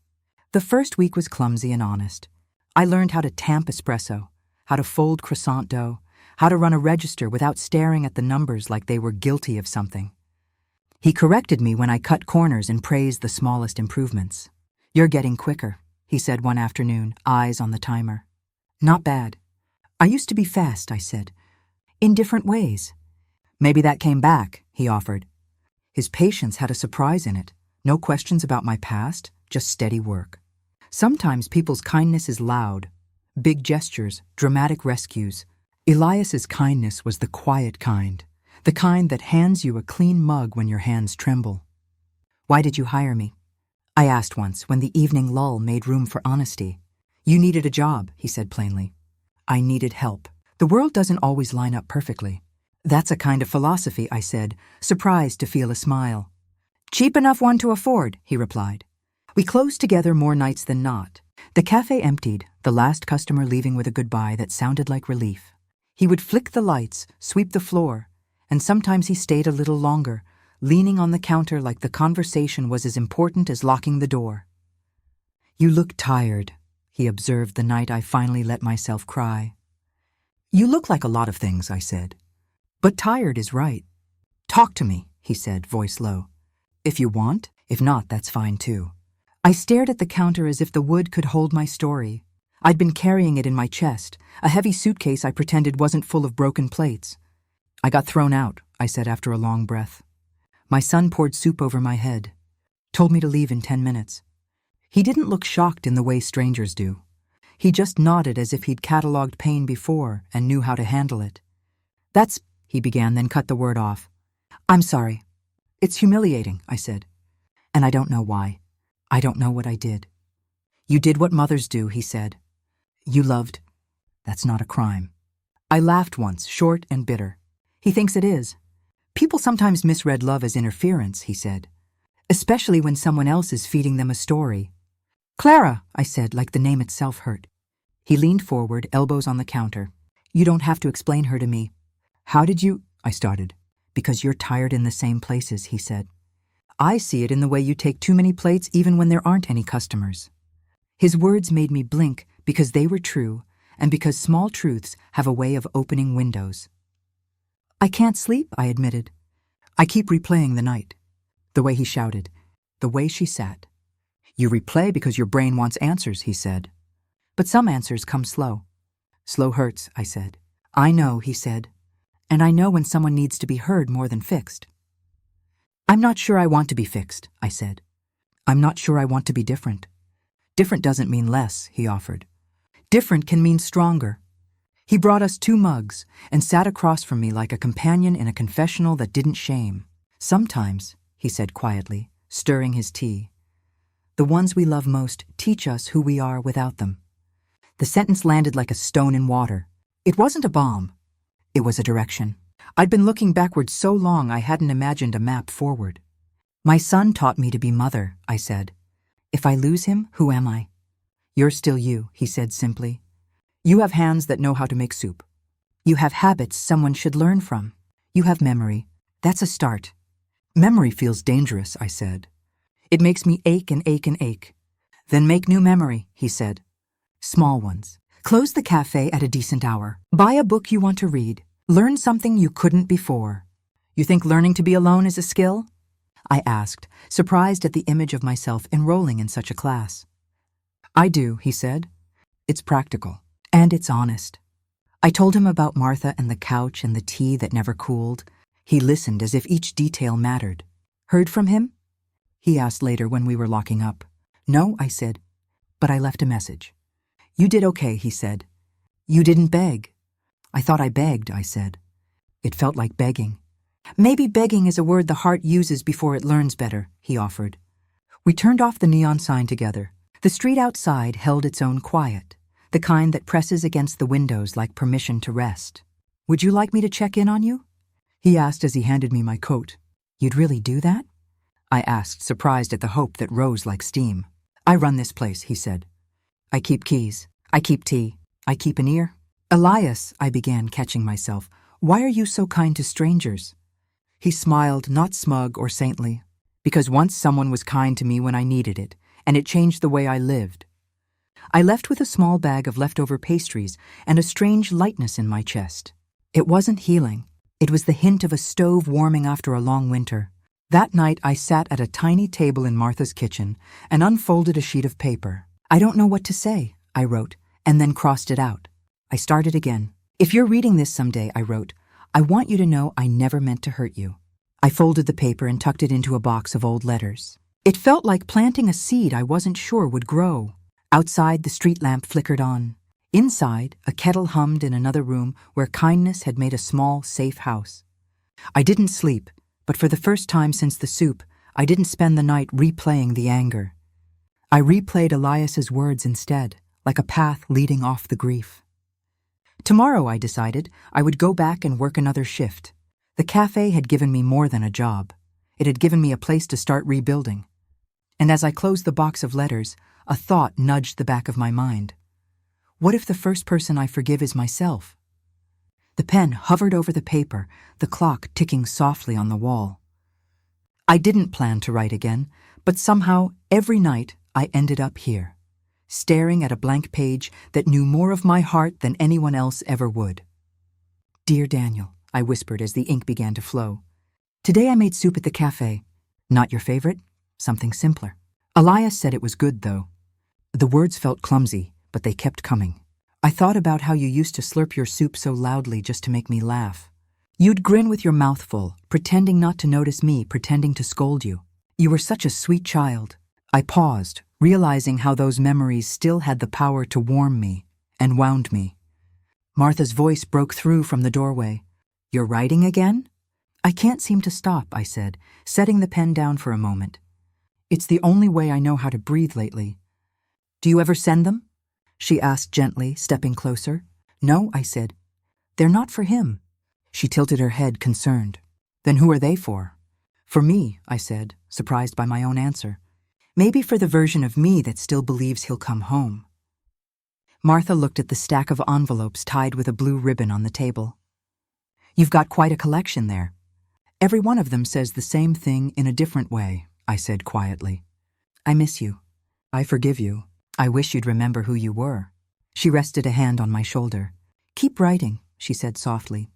The first week was clumsy and honest. I learned how to tamp espresso, how to fold croissant dough, how to run a register without staring at the numbers like they were guilty of something. He corrected me when I cut corners and praised the smallest improvements. You're getting quicker, he said one afternoon, eyes on the timer. Not bad. I used to be fast, I said. In different ways. Maybe that came back, he offered. His patience had a surprise in it. No questions about my past, just steady work. Sometimes people's kindness is loud. Big gestures, dramatic rescues. Elias's kindness was the quiet kind. The kind that hands you a clean mug when your hands tremble. Why did you hire me? I asked once when the evening lull made room for honesty. You needed a job, he said plainly. I needed help. The world doesn't always line up perfectly. That's a kind of philosophy, I said, surprised to feel a smile. Cheap enough one to afford, he replied. We closed together more nights than not. The cafe emptied, the last customer leaving with a goodbye that sounded like relief. He would flick the lights, sweep the floor, and sometimes he stayed a little longer, leaning on the counter like the conversation was as important as locking the door. You look tired, he observed the night I finally let myself cry. You look like a lot of things, I said. But tired is right. Talk to me, he said, voice low. If you want, if not, that's fine too. I stared at the counter as if the wood could hold my story. I'd been carrying it in my chest, a heavy suitcase I pretended wasn't full of broken plates. I got thrown out, I said after a long breath. My son poured soup over my head, told me to leave in 10 minutes. He didn't look shocked in the way strangers do. He just nodded as if he'd catalogued pain before and knew how to handle it. That's, he began, then cut the word off. I'm sorry. It's humiliating, I said. And I don't know why. I don't know what I did. You did what mothers do, he said. You loved. That's not a crime. I laughed once, short and bitter. He thinks it is. People sometimes misread love as interference, he said. Especially when someone else is feeding them a story. Clara, I said, like the name itself hurt. He leaned forward, elbows on the counter. You don't have to explain her to me. How did you? I started. Because you're tired in the same places, he said. I see it in the way you take too many plates even when there aren't any customers. His words made me blink because they were true and because small truths have a way of opening windows. I can't sleep, I admitted. I keep replaying the night. The way he shouted. The way she sat. You replay because your brain wants answers, he said. But some answers come slow. Slow hurts, I said. I know, he said. And I know when someone needs to be heard more than fixed. I'm not sure I want to be fixed, I said. I'm not sure I want to be different. Different doesn't mean less, he offered. Different can mean stronger. He brought us 2 mugs and sat across from me like a companion in a confessional that didn't shame. Sometimes, he said quietly, stirring his tea, the ones we love most teach us who we are without them. The sentence landed like a stone in water. It wasn't a bomb. It was a direction. I'd been looking backward so long I hadn't imagined a map forward. My son taught me to be mother, I said. If I lose him, who am I? You're still you, he said simply. You have hands that know how to make soup. You have habits someone should learn from. You have memory. That's a start. Memory feels dangerous, I said. It makes me ache and ache and ache. Then make new memory, he said. Small ones. Close the cafe at a decent hour. Buy a book you want to read. Learn something you couldn't before. You think learning to be alone is a skill? I asked, surprised at the image of myself enrolling in such a class. I do, he said. It's practical. And it's honest. I told him about Martha and the couch and the tea that never cooled. He listened as if each detail mattered. Heard from him? He asked later when we were locking up. No, I said, but I left a message. You did okay, he said. You didn't beg. I thought I begged, I said. It felt like begging. Maybe begging is a word the heart uses before it learns better, he offered. We turned off the neon sign together. The street outside held its own quiet, the kind that presses against the windows like permission to rest. Would you like me to check in on you? He asked as he handed me my coat. You'd really do that? I asked, surprised at the hope that rose like steam. I run this place, he said. I keep keys. I keep tea. I keep an ear. Elias, I began, catching myself. Why are you so kind to strangers? He smiled, not smug or saintly. Because once someone was kind to me when I needed it, and it changed the way I lived. I left with a small bag of leftover pastries and a strange lightness in my chest. It wasn't healing. It was the hint of a stove warming after a long winter. That night I sat at a tiny table in Martha's kitchen and unfolded a sheet of paper. I don't know what to say, I wrote, and then crossed it out. I started again. If you're reading this someday, I wrote, I want you to know I never meant to hurt you. I folded the paper and tucked it into a box of old letters. It felt like planting a seed I wasn't sure would grow. Outside, the street lamp flickered on. Inside, a kettle hummed in another room where kindness had made a small, safe house. I didn't sleep, but for the first time since the soup, I didn't spend the night replaying the anger. I replayed Elias's words instead, like a path leading off the grief. Tomorrow, I decided, I would go back and work another shift. The cafe had given me more than a job. It had given me a place to start rebuilding. And as I closed the box of letters, a thought nudged the back of my mind. What if the first person I forgive is myself? The pen hovered over the paper, the clock ticking softly on the wall. I didn't plan to write again, but somehow, every night, I ended up here, staring at a blank page that knew more of my heart than anyone else ever would. Dear Daniel, I whispered as the ink began to flow. Today I made soup at the cafe. Not your favorite? Something simpler. Elias said it was good, though. The words felt clumsy, but they kept coming. I thought about how you used to slurp your soup so loudly just to make me laugh. You'd grin with your mouth full, pretending not to notice me, pretending to scold you. You were such a sweet child. I paused, realizing how those memories still had the power to warm me and wound me. Martha's voice broke through from the doorway. You're writing again? I can't seem to stop, I said, setting the pen down for a moment. It's the only way I know how to breathe lately. Do you ever send them? She asked gently, stepping closer. No, I said. They're not for him. She tilted her head, concerned. Then who are they for? For me, I said, surprised by my own answer. Maybe for the version of me that still believes he'll come home. Martha looked at the stack of envelopes tied with a blue ribbon on the table. You've got quite a collection there. Every one of them says the same thing in a different way, I said quietly. I miss you. I forgive you. I wish you'd remember who you were. She rested a hand on my shoulder. Keep writing, she said softly.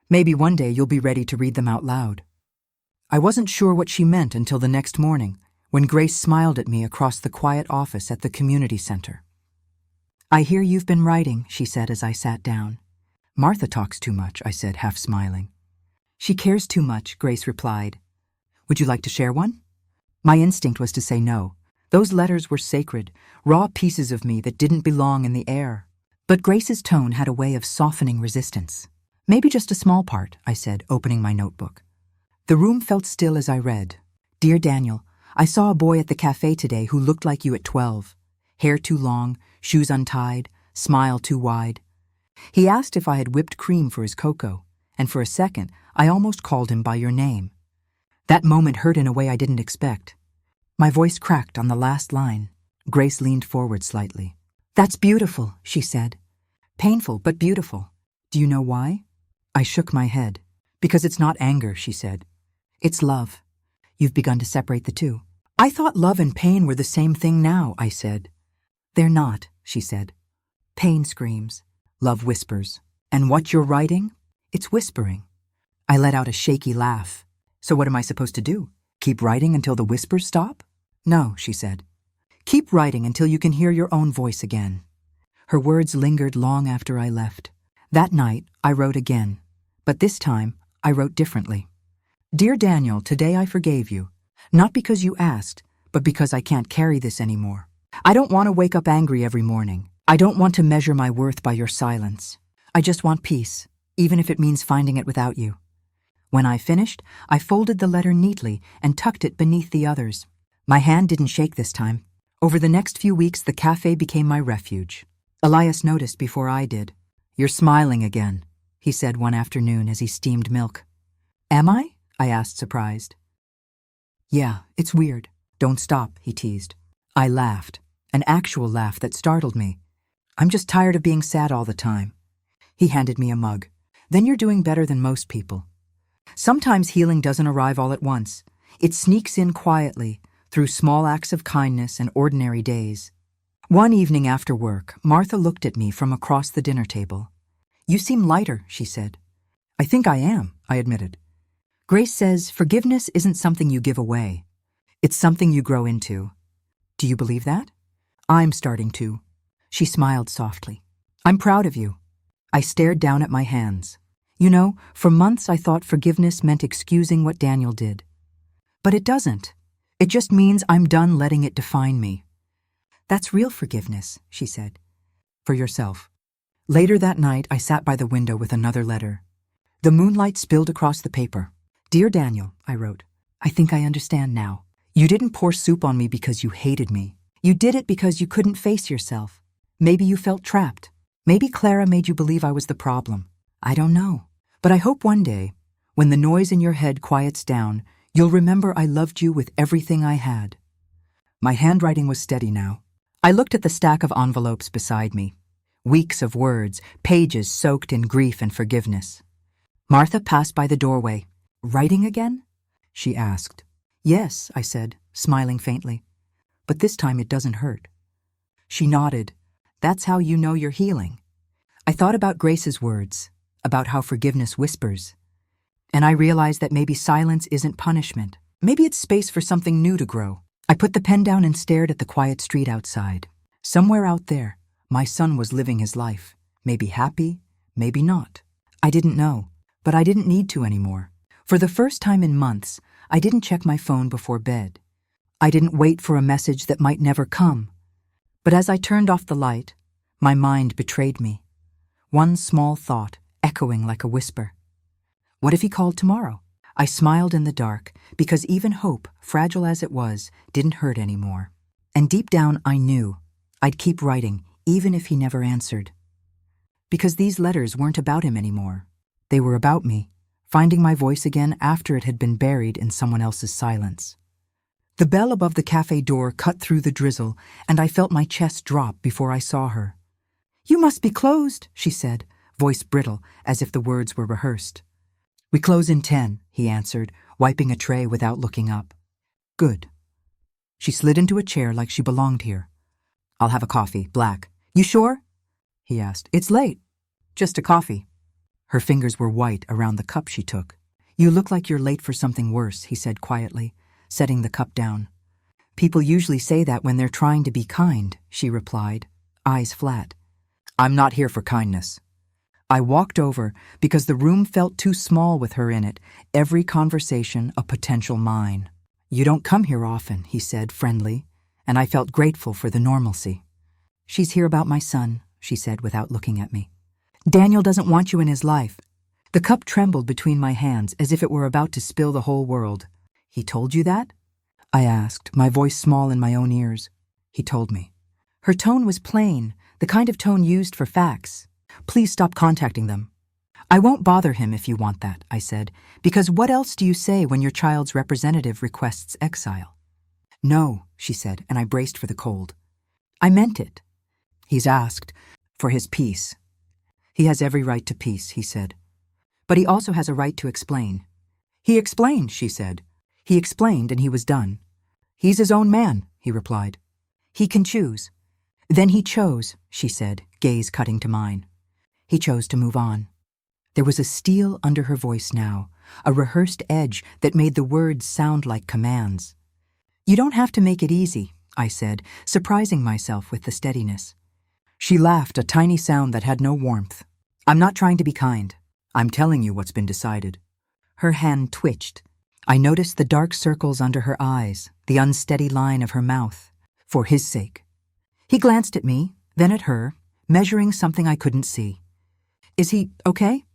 Maybe one day you'll be ready to read them out loud. I wasn't sure what she meant until the next morning, when Grace smiled at me across the quiet office at the community center. I hear you've been writing, she said as I sat down. Martha talks too much, I said, half smiling. She cares too much, Grace replied. Would you like to share one? My instinct was to say no. Those letters were sacred, raw pieces of me that didn't belong in the air. But Grace's tone had a way of softening resistance. Maybe just a small part, I said, opening my notebook. The room felt still as I read. Dear Daniel, I saw a boy at the cafe today who looked like you at 12. Hair too long, shoes untied, smile too wide. He asked if I had whipped cream for his cocoa, and for a second, I almost called him by your name. That moment hurt in a way I didn't expect. My voice cracked on the last line. Grace leaned forward slightly. That's beautiful, she said. Painful, but beautiful. Do you know why? I shook my head. Because it's not anger, she said. It's love. You've begun to separate the two. I thought love and pain were the same thing now, I said. They're not, she said. Pain screams. Love whispers. And what you're writing? It's whispering. I let out a shaky laugh. So what am I supposed to do? Keep writing until the whispers stop? No, she said. Keep writing until you can hear your own voice again. Her words lingered long after I left. That night, I wrote again. But this time, I wrote differently. Dear Daniel, today I forgave you. Not because you asked, but because I can't carry this anymore. I don't want to wake up angry every morning. I don't want to measure my worth by your silence. I just want peace, even if it means finding it without you. When I finished, I folded the letter neatly and tucked it beneath the others. My hand didn't shake this time. Over the next few weeks, the cafe became my refuge. Elias noticed before I did. You're smiling again, he said one afternoon as he steamed milk. Am I? I asked, surprised. Yeah, it's weird. Don't stop, he teased. I laughed, an actual laugh that startled me. I'm just tired of being sad all the time. He handed me a mug. Then you're doing better than most people. Sometimes healing doesn't arrive all at once. It sneaks in quietly, through small acts of kindness and ordinary days. One evening after work, Martha looked at me from across the dinner table. You seem lighter, she said. I think I am, I admitted. Grace says forgiveness isn't something you give away. It's something you grow into. Do you believe that? I'm starting to. She smiled softly. I'm proud of you. I stared down at my hands. You know, for months I thought forgiveness meant excusing what Daniel did. But it doesn't. It just means I'm done letting it define me. That's real forgiveness, she said. For yourself. Later that night, I sat by the window with another letter. The moonlight spilled across the paper. Dear Daniel, I wrote, I think I understand now. You didn't pour soup on me because you hated me. You did it because you couldn't face yourself. Maybe you felt trapped. Maybe Clara made you believe I was the problem. I don't know. But I hope one day, when the noise in your head quiets down, you'll remember I loved you with everything I had. My handwriting was steady now. I looked at the stack of envelopes beside me. Weeks of words, pages soaked in grief and forgiveness. Martha passed by the doorway. Writing again? She asked. Yes, I said, smiling faintly. But this time it doesn't hurt. She nodded. That's how you know you're healing. I thought about Grace's words, about how forgiveness whispers. And I realized that maybe silence isn't punishment. Maybe it's space for something new to grow. I put the pen down and stared at the quiet street outside. Somewhere out there, my son was living his life. Maybe happy, maybe not. I didn't know, but I didn't need to anymore. For the first time in months, I didn't check my phone before bed. I didn't wait for a message that might never come. But as I turned off the light, my mind betrayed me. One small thought, echoing like a whisper. What if he called tomorrow? I smiled in the dark, because even hope, fragile as it was, didn't hurt anymore. And deep down I knew I'd keep writing, even if he never answered. Because these letters weren't about him anymore. They were about me, finding my voice again after it had been buried in someone else's silence. The bell above the cafe door cut through the drizzle, and I felt my chest drop before I saw her. You must be closed, she said, voice brittle, as if the words were rehearsed. We close in 10, he answered, wiping a tray without looking up. Good. She slid into a chair like she belonged here. I'll have a coffee, black. You sure? He asked. It's late. Just a coffee. Her fingers were white around the cup she took. You look like you're late for something worse, he said quietly, setting the cup down. People usually say that when they're trying to be kind, she replied, eyes flat. I'm not here for kindness. I walked over because the room felt too small with her in it, every conversation a potential mine. You don't come here often, he said, friendly, and I felt grateful for the normalcy. She's here about my son, she said without looking at me. Daniel doesn't want you in his life. The cup trembled between my hands as if it were about to spill the whole world. He told you that? I asked, my voice small in my own ears. He told me. Her tone was plain, the kind of tone used for facts. Please stop contacting them. I won't bother him if you want that, I said, because what else do you say when your child's representative requests exile? No, she said, and I braced for the cold. I meant it. He's asked for his peace. He has every right to peace, he said. But he also has a right to explain. He explained, she said. He explained and he was done. He's his own man, he replied. He can choose. Then he chose, she said, gaze cutting to mine. He chose to move on. There was a steel under her voice now, a rehearsed edge that made the words sound like commands. You don't have to make it easy, I said, surprising myself with the steadiness. She laughed, a tiny sound that had no warmth. I'm not trying to be kind. I'm telling you what's been decided. Her hand twitched. I noticed the dark circles under her eyes, the unsteady line of her mouth. For his sake. He glanced at me, then at her, measuring something I couldn't see. Is he okay?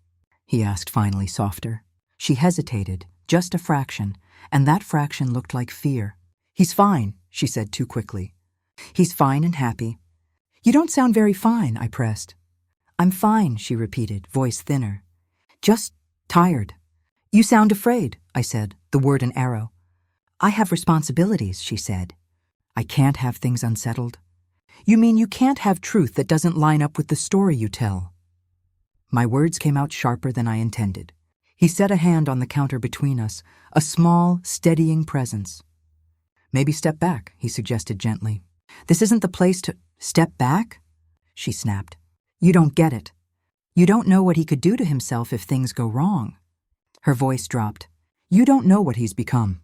He asked finally, softer. She hesitated, just a fraction, and that fraction looked like fear. He's fine, she said too quickly. He's fine and happy. You don't sound very fine, I pressed. I'm fine, she repeated, voice thinner. Just tired. You sound afraid, I said, the word an arrow. I have responsibilities, she said. I can't have things unsettled. You mean you can't have truth that doesn't line up with the story you tell? My words came out sharper than I intended. He set a hand on the counter between us, a small, steadying presence. Maybe step back, he suggested gently. This isn't the place to— Step back? She snapped. You don't get it. You don't know what he could do to himself if things go wrong. Her voice dropped. You don't know what he's become.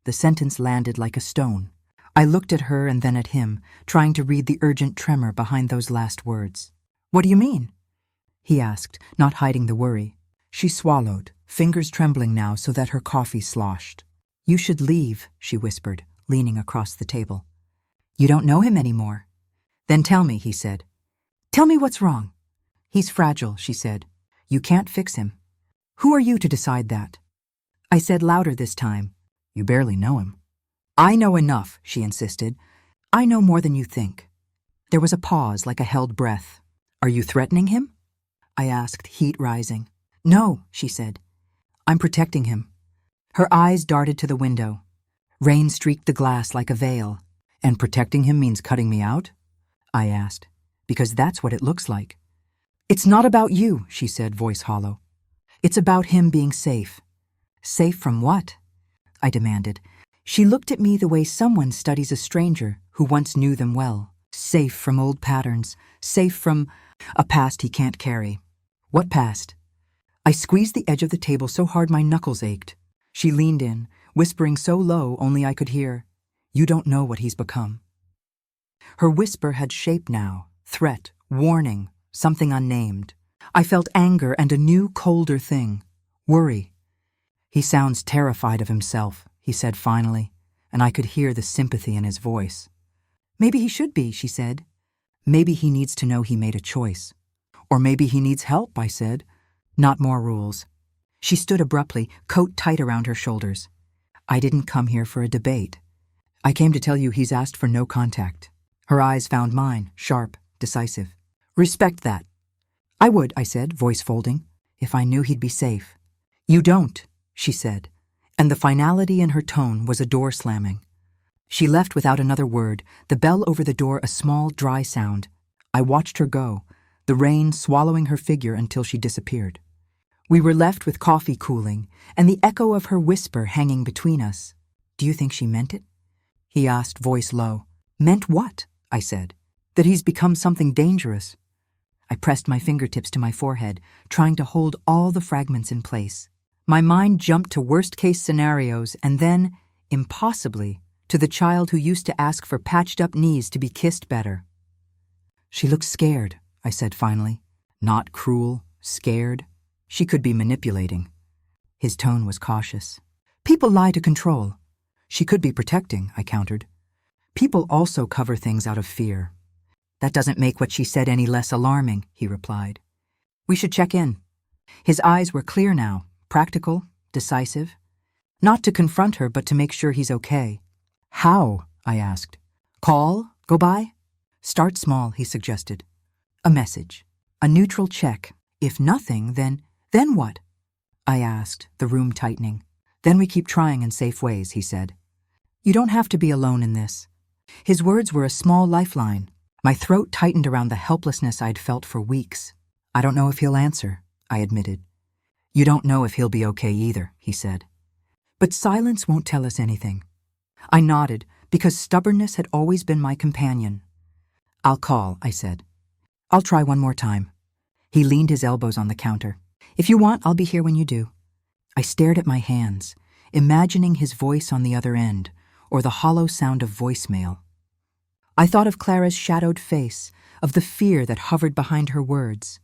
The sentence landed like a stone. I looked at her and then at him, trying to read the urgent tremor behind those last words. What do you mean? He asked, not hiding the worry. She swallowed, fingers trembling now so that her coffee sloshed. You should leave, she whispered, leaning across the table. You don't know him anymore. Then tell me, he said. Tell me what's wrong. He's fragile, she said. You can't fix him. Who are you to decide that? I said louder this time. You barely know him. I know enough, she insisted. I know more than you think. There was a pause, like a held breath. Are you threatening him? I asked, heat rising. No, she said. I'm protecting him. Her eyes darted to the window. Rain streaked the glass like a veil. And protecting him means cutting me out? I asked, because that's what it looks like. It's not about you, she said, voice hollow. It's about him being safe. Safe from what? I demanded. She looked at me the way someone studies a stranger who once knew them well. Safe from old patterns. Safe from a past he can't carry. What past? I squeezed the edge of the table so hard my knuckles ached. She leaned in, whispering so low only I could hear. You don't know what he's become. Her whisper had shape now, threat, warning, something unnamed. I felt anger and a new, colder thing, worry. He sounds terrified of himself, he said finally, and I could hear the sympathy in his voice. Maybe he should be, she said. Maybe he needs to know he made a choice. Or maybe he needs help, I said. Not more rules. She stood abruptly, coat tight around her shoulders. I didn't come here for a debate. I came to tell you he's asked for no contact. Her eyes found mine, sharp, decisive. Respect that. I would, I said, voice folding, if I knew he'd be safe. You don't, she said, and the finality in her tone was a door slamming. She left without another word, the bell over the door a small, dry sound. I watched her go, the rain swallowing her figure until she disappeared. We were left with coffee cooling, and the echo of her whisper hanging between us. Do you think she meant it? He asked, voice low. Meant what? I said. That he's become something dangerous. I pressed my fingertips to my forehead, trying to hold all the fragments in place. My mind jumped to worst-case scenarios and then, impossibly, to the child who used to ask for patched-up knees to be kissed better. She looked scared, I said finally. Not cruel, scared. She could be manipulating. His tone was cautious. People lie to control. She could be protecting, I countered. People also cover things out of fear. That doesn't make what she said any less alarming, he replied. We should check in. His eyes were clear now, practical, decisive. Not to confront her, but to make sure he's okay. How? I asked. Call? Go by? Start small, he suggested. A message. A neutral check. If nothing, then what? I asked, the room tightening. Then we keep trying in safe ways, he said. You don't have to be alone in this. His words were a small lifeline. My throat tightened around the helplessness I'd felt for weeks. I don't know if he'll answer, I admitted. You don't know if he'll be okay either, he said. But silence won't tell us anything. I nodded, because stubbornness had always been my companion. I'll call, I said. I'll try one more time. He leaned his elbows on the counter. If you want, I'll be here when you do. I stared at my hands, imagining his voice on the other end, or the hollow sound of voicemail. I thought of Clara's shadowed face, of the fear that hovered behind her words.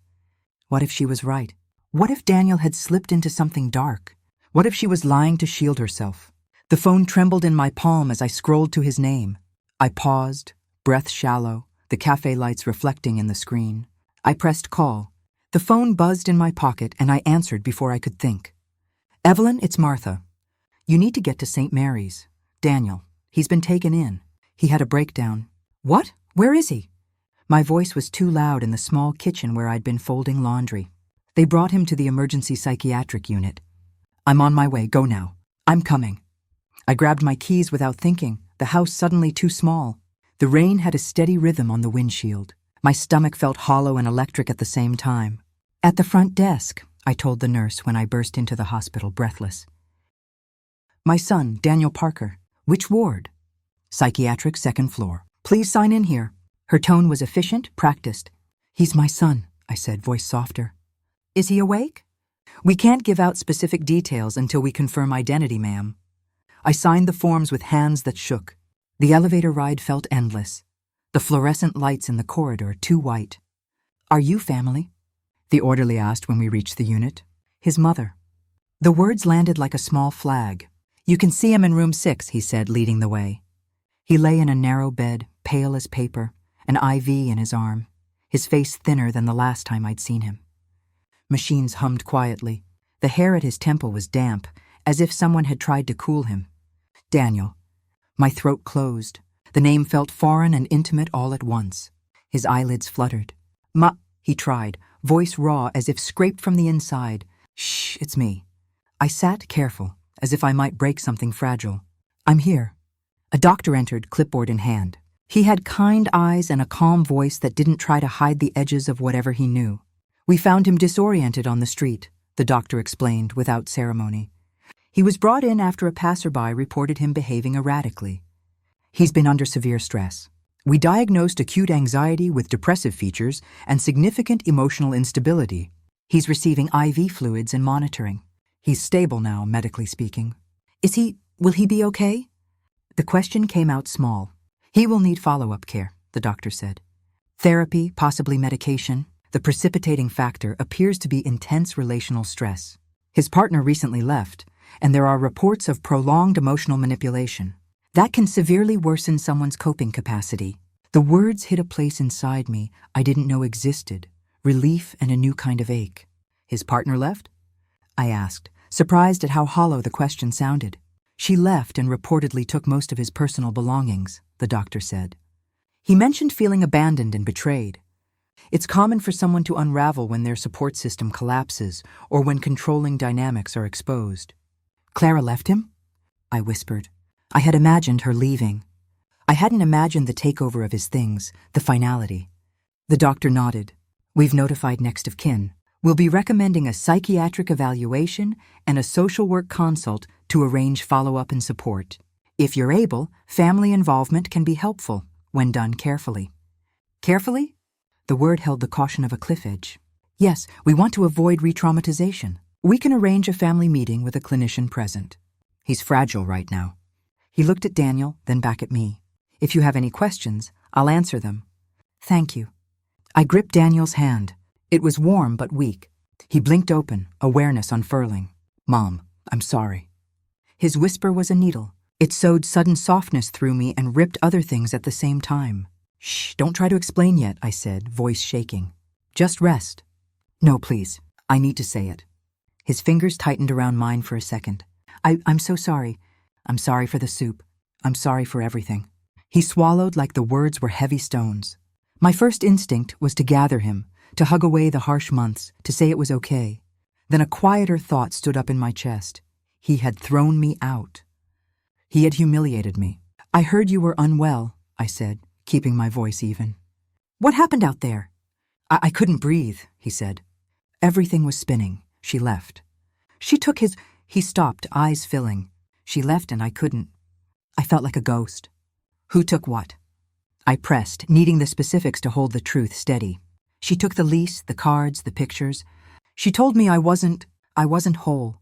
What if she was right? What if Daniel had slipped into something dark? What if she was lying to shield herself? The phone trembled in my palm as I scrolled to his name. I paused, breath shallow, the cafe lights reflecting in the screen. I pressed call. The phone buzzed in my pocket and I answered before I could think. Evelyn, it's Martha. You need to get to St. Mary's. Daniel, he's been taken in. He had a breakdown. What? Where is he? My voice was too loud in the small kitchen where I'd been folding laundry. They brought him to the emergency psychiatric unit. I'm on my way, go now. I'm coming. I grabbed my keys without thinking, the house suddenly too small. The rain had a steady rhythm on the windshield. My stomach felt hollow and electric at the same time. At the front desk, I told the nurse when I burst into the hospital breathless. My son, Daniel Parker. Which ward? Psychiatric, second floor. Please sign in here. Her tone was efficient, practiced. He's my son, I said, voice softer. Is he awake? We can't give out specific details until we confirm identity, ma'am. I signed the forms with hands that shook. The elevator ride felt endless. The fluorescent lights in the corridor too white. Are you family? The orderly asked when we reached the unit. His mother. The words landed like a small flag. You can see him in room 6, he said, leading the way. He lay in a narrow bed, pale as paper, an IV in his arm, his face thinner than the last time I'd seen him. Machines hummed quietly. The hair at his temple was damp, as if someone had tried to cool him. Daniel. My throat closed. The name felt foreign and intimate all at once. His eyelids fluttered. He tried, voice raw as if scraped from the inside. Shh, it's me. I sat careful, as if I might break something fragile. I'm here. A doctor entered, clipboard in hand. He had kind eyes and a calm voice that didn't try to hide the edges of whatever he knew. We found him disoriented on the street, the doctor explained without ceremony. He was brought in after a passerby reported him behaving erratically. He's been under severe stress. We diagnosed acute anxiety with depressive features and significant emotional instability. He's receiving IV fluids and monitoring. He's stable now, medically speaking. Will he be okay? The question came out small. He will need follow-up care, the doctor said. Therapy, possibly medication. The precipitating factor appears to be intense relational stress. His partner recently left, and there are reports of prolonged emotional manipulation. That can severely worsen someone's coping capacity. The words hit a place inside me I didn't know existed, relief and a new kind of ache. His partner left? I asked, surprised at how hollow the question sounded. She left and reportedly took most of his personal belongings, the doctor said. He mentioned feeling abandoned and betrayed. It's common for someone to unravel when their support system collapses or when controlling dynamics are exposed. Clara left him? I whispered. I had imagined her leaving. I hadn't imagined the takeover of his things, the finality. The doctor nodded. We've notified next of kin. We'll be recommending a psychiatric evaluation and a social work consult to arrange follow-up and support. If you're able, family involvement can be helpful when done carefully. Carefully? The word held the caution of a cliff edge. Yes, we want to avoid re-traumatization. We can arrange a family meeting with a clinician present. He's fragile right now. He looked at Daniel, then back at me. If you have any questions, I'll answer them. Thank you. I gripped Daniel's hand. It was warm but weak. He blinked open, awareness unfurling. Mom, I'm sorry. His whisper was a needle. It sowed sudden softness through me and ripped other things at the same time. Shh, don't try to explain yet, I said, voice shaking. Just rest. No, please. I need to say it. His fingers tightened around mine for a second. I'm so sorry. I'm sorry for the soup. I'm sorry for everything. He swallowed like the words were heavy stones. My first instinct was to gather him, to hug away the harsh months, to say it was okay. Then a quieter thought stood up in my chest. He had thrown me out. He had humiliated me. I heard you were unwell, I said, keeping my voice even. What happened out there? I couldn't breathe, he said. Everything was spinning. She left. She took his... He stopped, eyes filling. She left and I couldn't. I felt like a ghost. Who took what? I pressed, needing the specifics to hold the truth steady. She took the lease, the cards, the pictures. She told me I wasn't whole.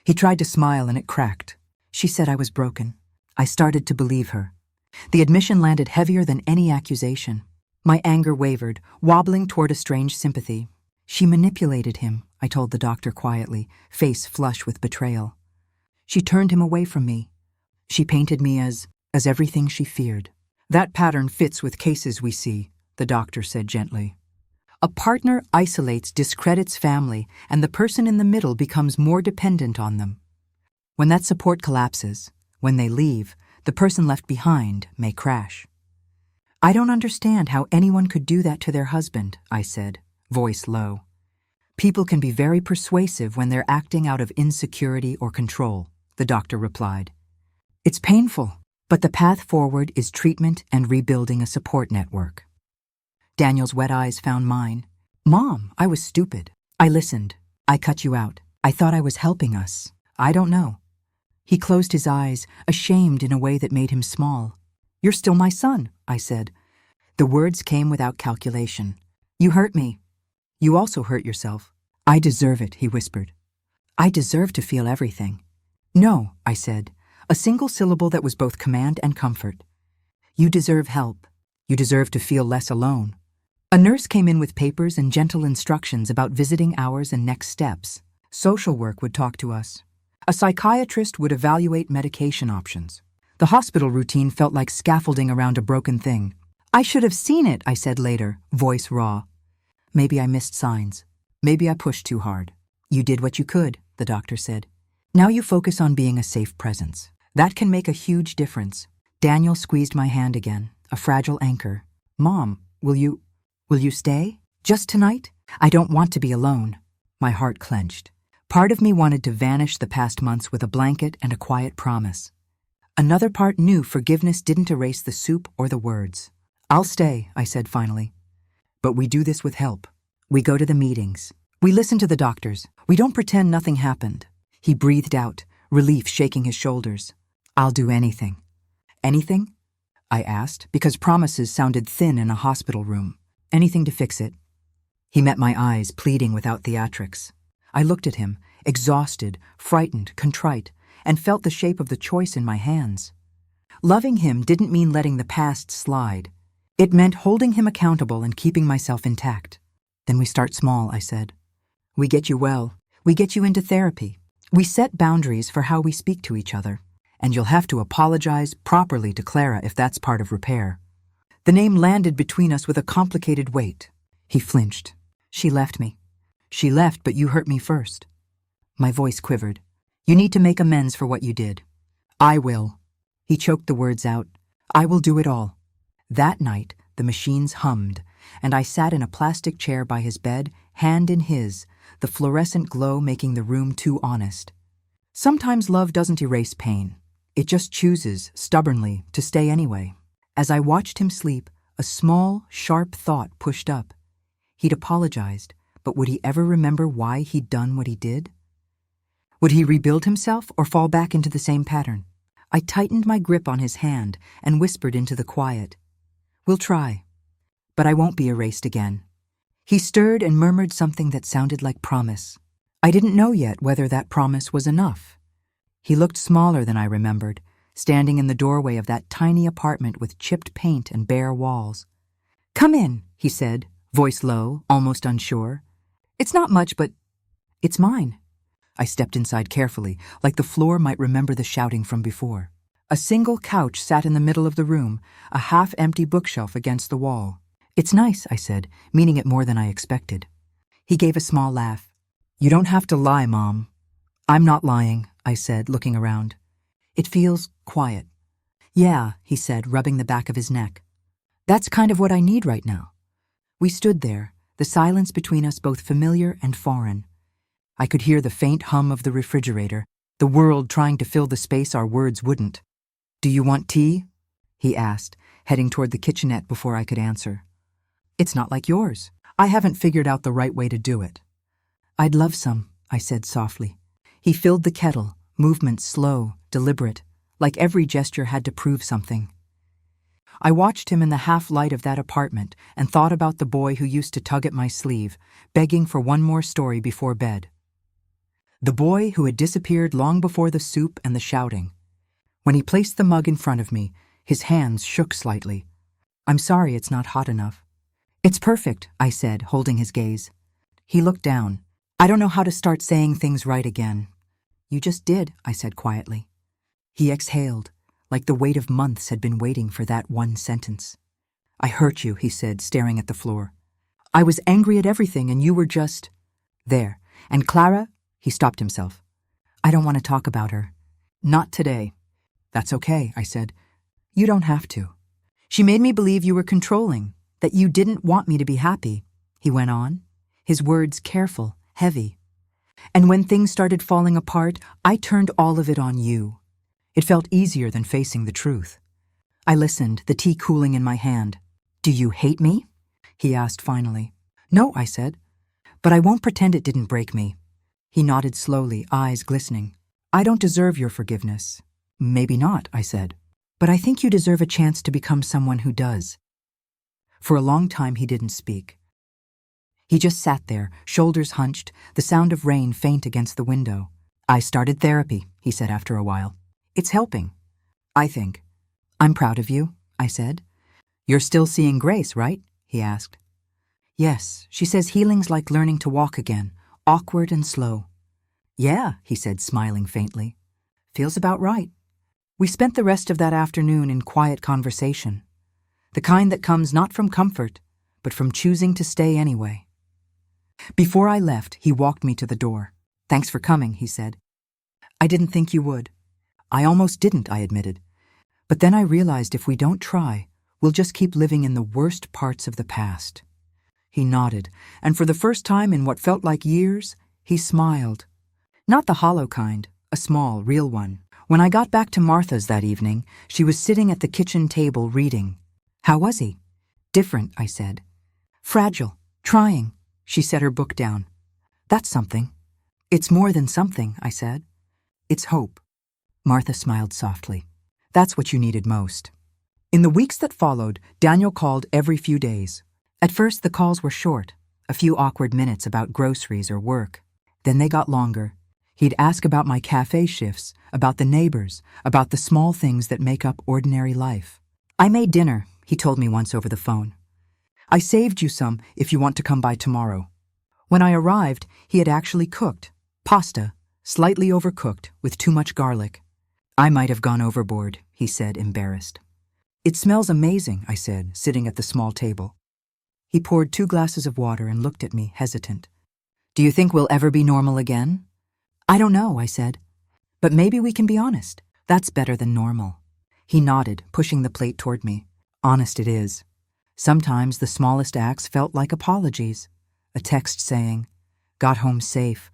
He tried to smile and it cracked. She said I was broken. I started to believe her. The admission landed heavier than any accusation. My anger wavered, wobbling toward a strange sympathy. She manipulated him, I told the doctor quietly, face flush with betrayal. She turned him away from me. She painted me as everything she feared. That pattern fits with cases we see, the doctor said gently. A partner isolates, discredits family, and the person in the middle becomes more dependent on them. When that support collapses, when they leave, the person left behind may crash. I don't understand how anyone could do that to their husband, I said, voice low. People can be very persuasive when they're acting out of insecurity or control, the doctor replied. It's painful, but the path forward is treatment and rebuilding a support network. Daniel's wet eyes found mine. Mom, I was stupid. I listened. I cut you out. I thought I was helping us. I don't know. He closed his eyes, ashamed in a way that made him small. You're still my son, I said. The words came without calculation. You hurt me. You also hurt yourself. I deserve it, he whispered. I deserve to feel everything. No, I said, a single syllable that was both command and comfort. You deserve help. You deserve to feel less alone. A nurse came in with papers and gentle instructions about visiting hours and next steps. Social work would talk to us. A psychiatrist would evaluate medication options. The hospital routine felt like scaffolding around a broken thing. I should have seen it, I said later, voice raw. Maybe I missed signs. Maybe I pushed too hard. You did what you could, the doctor said. Now you focus on being a safe presence. That can make a huge difference. Daniel squeezed my hand again, a fragile anchor. Mom, will you stay? Just tonight? I don't want to be alone. My heart clenched. Part of me wanted to vanish the past months with a blanket and a quiet promise. Another part knew forgiveness didn't erase the soup or the words. I'll stay, I said finally. But we do this with help. We go to the meetings. We listen to the doctors. We don't pretend nothing happened. He breathed out, relief shaking his shoulders. I'll do anything. Anything? I asked, because promises sounded thin in a hospital room. Anything to fix it. He met my eyes, pleading without theatrics. I looked at him, exhausted, frightened, contrite, and felt the shape of the choice in my hands. Loving him didn't mean letting the past slide. It meant holding him accountable and keeping myself intact. Then we start small, I said. We get you well. We get you into therapy. We set boundaries for how we speak to each other. And you'll have to apologize properly to Clara if that's part of repair. The name landed between us with a complicated weight. He flinched. She left me. She left, but you hurt me first. My voice quivered. You need to make amends for what you did. I will. He choked the words out. I will do it all. That night, the machines hummed, and I sat in a plastic chair by his bed, hand in his, the fluorescent glow making the room too honest. Sometimes love doesn't erase pain. It just chooses, stubbornly, to stay anyway. As I watched him sleep, a small, sharp thought pushed up. He'd apologized, but would he ever remember why he'd done what he did? Would he rebuild himself or fall back into the same pattern? I tightened my grip on his hand and whispered into the quiet. We'll try, but I won't be erased again. He stirred and murmured something that sounded like promise. I didn't know yet whether that promise was enough. He looked smaller than I remembered, standing in the doorway of that tiny apartment with chipped paint and bare walls. Come in, he said, voice low, almost unsure. It's not much, but it's mine. I stepped inside carefully, like the floor might remember the shouting from before. A single couch sat in the middle of the room, a half-empty bookshelf against the wall. It's nice, I said, meaning it more than I expected. He gave a small laugh. You don't have to lie, Mom. I'm not lying, I said, looking around. It feels quiet. Yeah, he said, rubbing the back of his neck. That's kind of what I need right now. We stood there, the silence between us both familiar and foreign. I could hear the faint hum of the refrigerator, the world trying to fill the space our words wouldn't. Do you want tea? He asked, heading toward the kitchenette before I could answer. It's not like yours. I haven't figured out the right way to do it. I'd love some, I said softly. He filled the kettle, movement slow, deliberate, like every gesture had to prove something. I watched him in the half-light of that apartment and thought about the boy who used to tug at my sleeve, begging for one more story before bed. The boy who had disappeared long before the soup and the shouting. When he placed the mug in front of me, his hands shook slightly. I'm sorry it's not hot enough. It's perfect, I said, holding his gaze. He looked down. I don't know how to start saying things right again. You just did, I said quietly. He exhaled, like the weight of months had been waiting for that one sentence. I hurt you, he said, staring at the floor. I was angry at everything and you were just there. And Clara, he stopped himself. I don't want to talk about her. Not today. That's okay, I said. You don't have to. She made me believe you were controlling, that you didn't want me to be happy, he went on, his words careful, heavy. And when things started falling apart, I turned all of it on you. It felt easier than facing the truth. I listened, the tea cooling in my hand. Do you hate me? He asked finally. No, I said. But I won't pretend it didn't break me. He nodded slowly, eyes glistening. I don't deserve your forgiveness. Maybe not, I said. But I think you deserve a chance to become someone who does. For a long time he didn't speak. He just sat there, shoulders hunched, the sound of rain faint against the window. I started therapy, he said after a while. It's helping, I think. I'm proud of you, I said. You're still seeing Grace, right? He asked. Yes, she says healing's like learning to walk again, awkward and slow. Yeah, he said, smiling faintly. Feels about right. We spent the rest of that afternoon in quiet conversation, the kind that comes not from comfort, but from choosing to stay anyway. Before I left, he walked me to the door. Thanks for coming, he said. I didn't think you would. I almost didn't, I admitted. But then I realized if we don't try, we'll just keep living in the worst parts of the past. He nodded, and for the first time in what felt like years, he smiled. Not the hollow kind, a small, real one. When I got back to Martha's that evening, she was sitting at the kitchen table reading. How was he? Different, I said. Fragile, trying. She set her book down. That's something. It's more than something, I said. It's hope. Martha smiled softly. That's what you needed most. In the weeks that followed, Daniel called every few days. At first, the calls were short, a few awkward minutes about groceries or work. Then they got longer. He'd ask about my cafe shifts, about the neighbors, about the small things that make up ordinary life. I made dinner, he told me once over the phone. I saved you some if you want to come by tomorrow. When I arrived, he had actually cooked. Pasta, slightly overcooked, with too much garlic. I might have gone overboard, he said, embarrassed. It smells amazing, I said, sitting at the small table. He poured 2 glasses of water and looked at me, hesitant. Do you think we'll ever be normal again? I don't know, I said. But maybe we can be honest. That's better than normal. He nodded, pushing the plate toward me. Honest it is. Sometimes the smallest acts felt like apologies. A text saying, got home safe,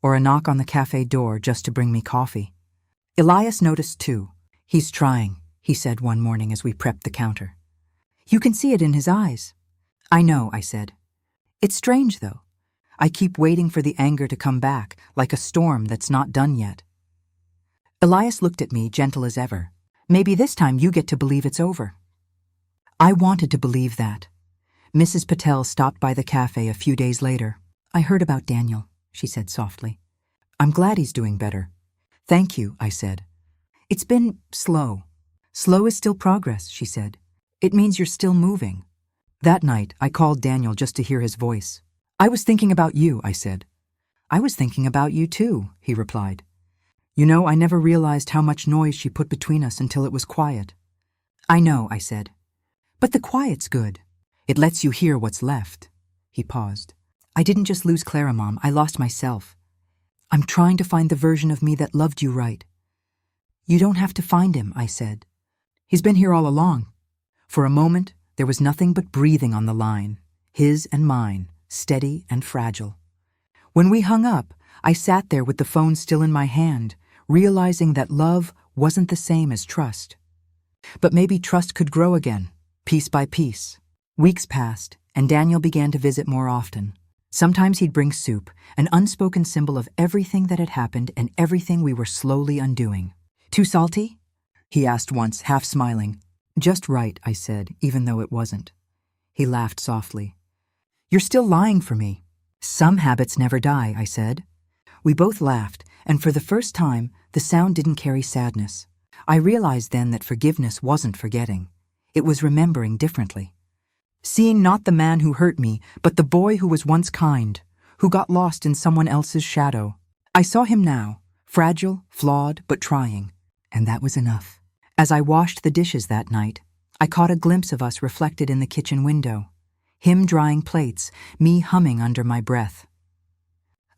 or a knock on the cafe door just to bring me coffee. Elias noticed too. He's trying, he said one morning as we prepped the counter. You can see it in his eyes. I know, I said. It's strange, though. I keep waiting for the anger to come back, like a storm that's not done yet. Elias looked at me, gentle as ever. Maybe this time you get to believe it's over. I wanted to believe that. Mrs. Patel stopped by the cafe a few days later. I heard about Daniel, she said softly. I'm glad he's doing better. Thank you, I said. It's been slow. Slow is still progress, she said. It means you're still moving. That night, I called Daniel just to hear his voice. I was thinking about you, I said. I was thinking about you too, he replied. You know, I never realized how much noise she put between us until it was quiet. I know, I said. But the quiet's good. It lets you hear what's left. He paused. I didn't just lose Clara, Mom. I lost myself. I'm trying to find the version of me that loved you right. You don't have to find him, I said. He's been here all along. For a moment, there was nothing but breathing on the line, his and mine, steady and fragile. When we hung up, I sat there with the phone still in my hand, realizing that love wasn't the same as trust. But maybe trust could grow again, piece by piece. Weeks passed, and Daniel began to visit more often. Sometimes he'd bring soup, an unspoken symbol of everything that had happened and everything we were slowly undoing. Too salty? He asked once, half smiling. Just right, I said, even though it wasn't. He laughed softly. You're still lying for me. Some habits never die, I said. We both laughed, and for the first time, the sound didn't carry sadness. I realized then that forgiveness wasn't forgetting. It was remembering differently. seeing not the man who hurt me, but the boy who was once kind, who got lost in someone else's shadow. I saw him now, fragile, flawed, but trying, and that was enough. As I washed the dishes that night, I caught a glimpse of us reflected in the kitchen window. Him drying plates, me humming under my breath.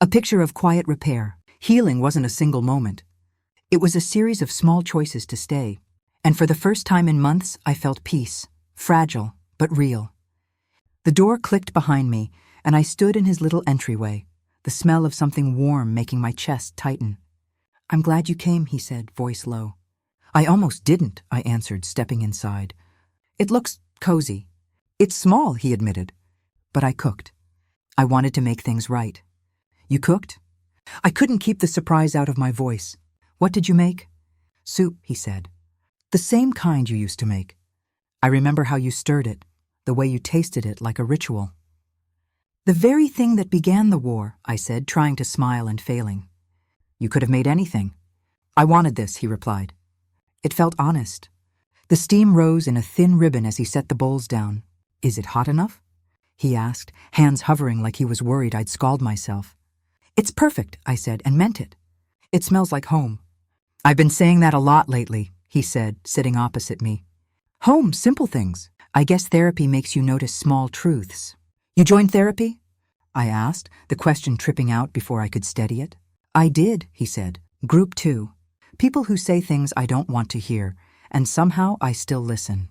A picture of quiet repair. Healing wasn't a single moment. It was a series of small choices to stay, and for the first time in months I felt peace, fragile, but real. The door clicked behind me, and I stood in his little entryway, the smell of something warm making my chest tighten. "I'm glad you came," he said, voice low. "I almost didn't," I answered, stepping inside. "It looks cozy." "It's small," he admitted. "But I cooked. I wanted to make things right." "You cooked?" I couldn't keep the surprise out of my voice. "What did you make?" "Soup," he said. "The same kind you used to make. I remember how you stirred it, the way you tasted it like a ritual." "The very thing that began the war," I said, trying to smile and failing. "You could have made anything." "I wanted this," he replied. It felt honest. The steam rose in a thin ribbon as he set the bowls down. "Is it hot enough?" he asked, hands hovering like he was worried I'd scald myself. "It's perfect," I said, and meant it. "It smells like home." "I've been saying that a lot lately," he said, sitting opposite me. "Home, simple things. I guess therapy makes you notice small truths." "You joined therapy?" I asked, the question tripping out before I could steady it. "I did," he said. "Group 2. People who say things I don't want to hear, and somehow I still listen."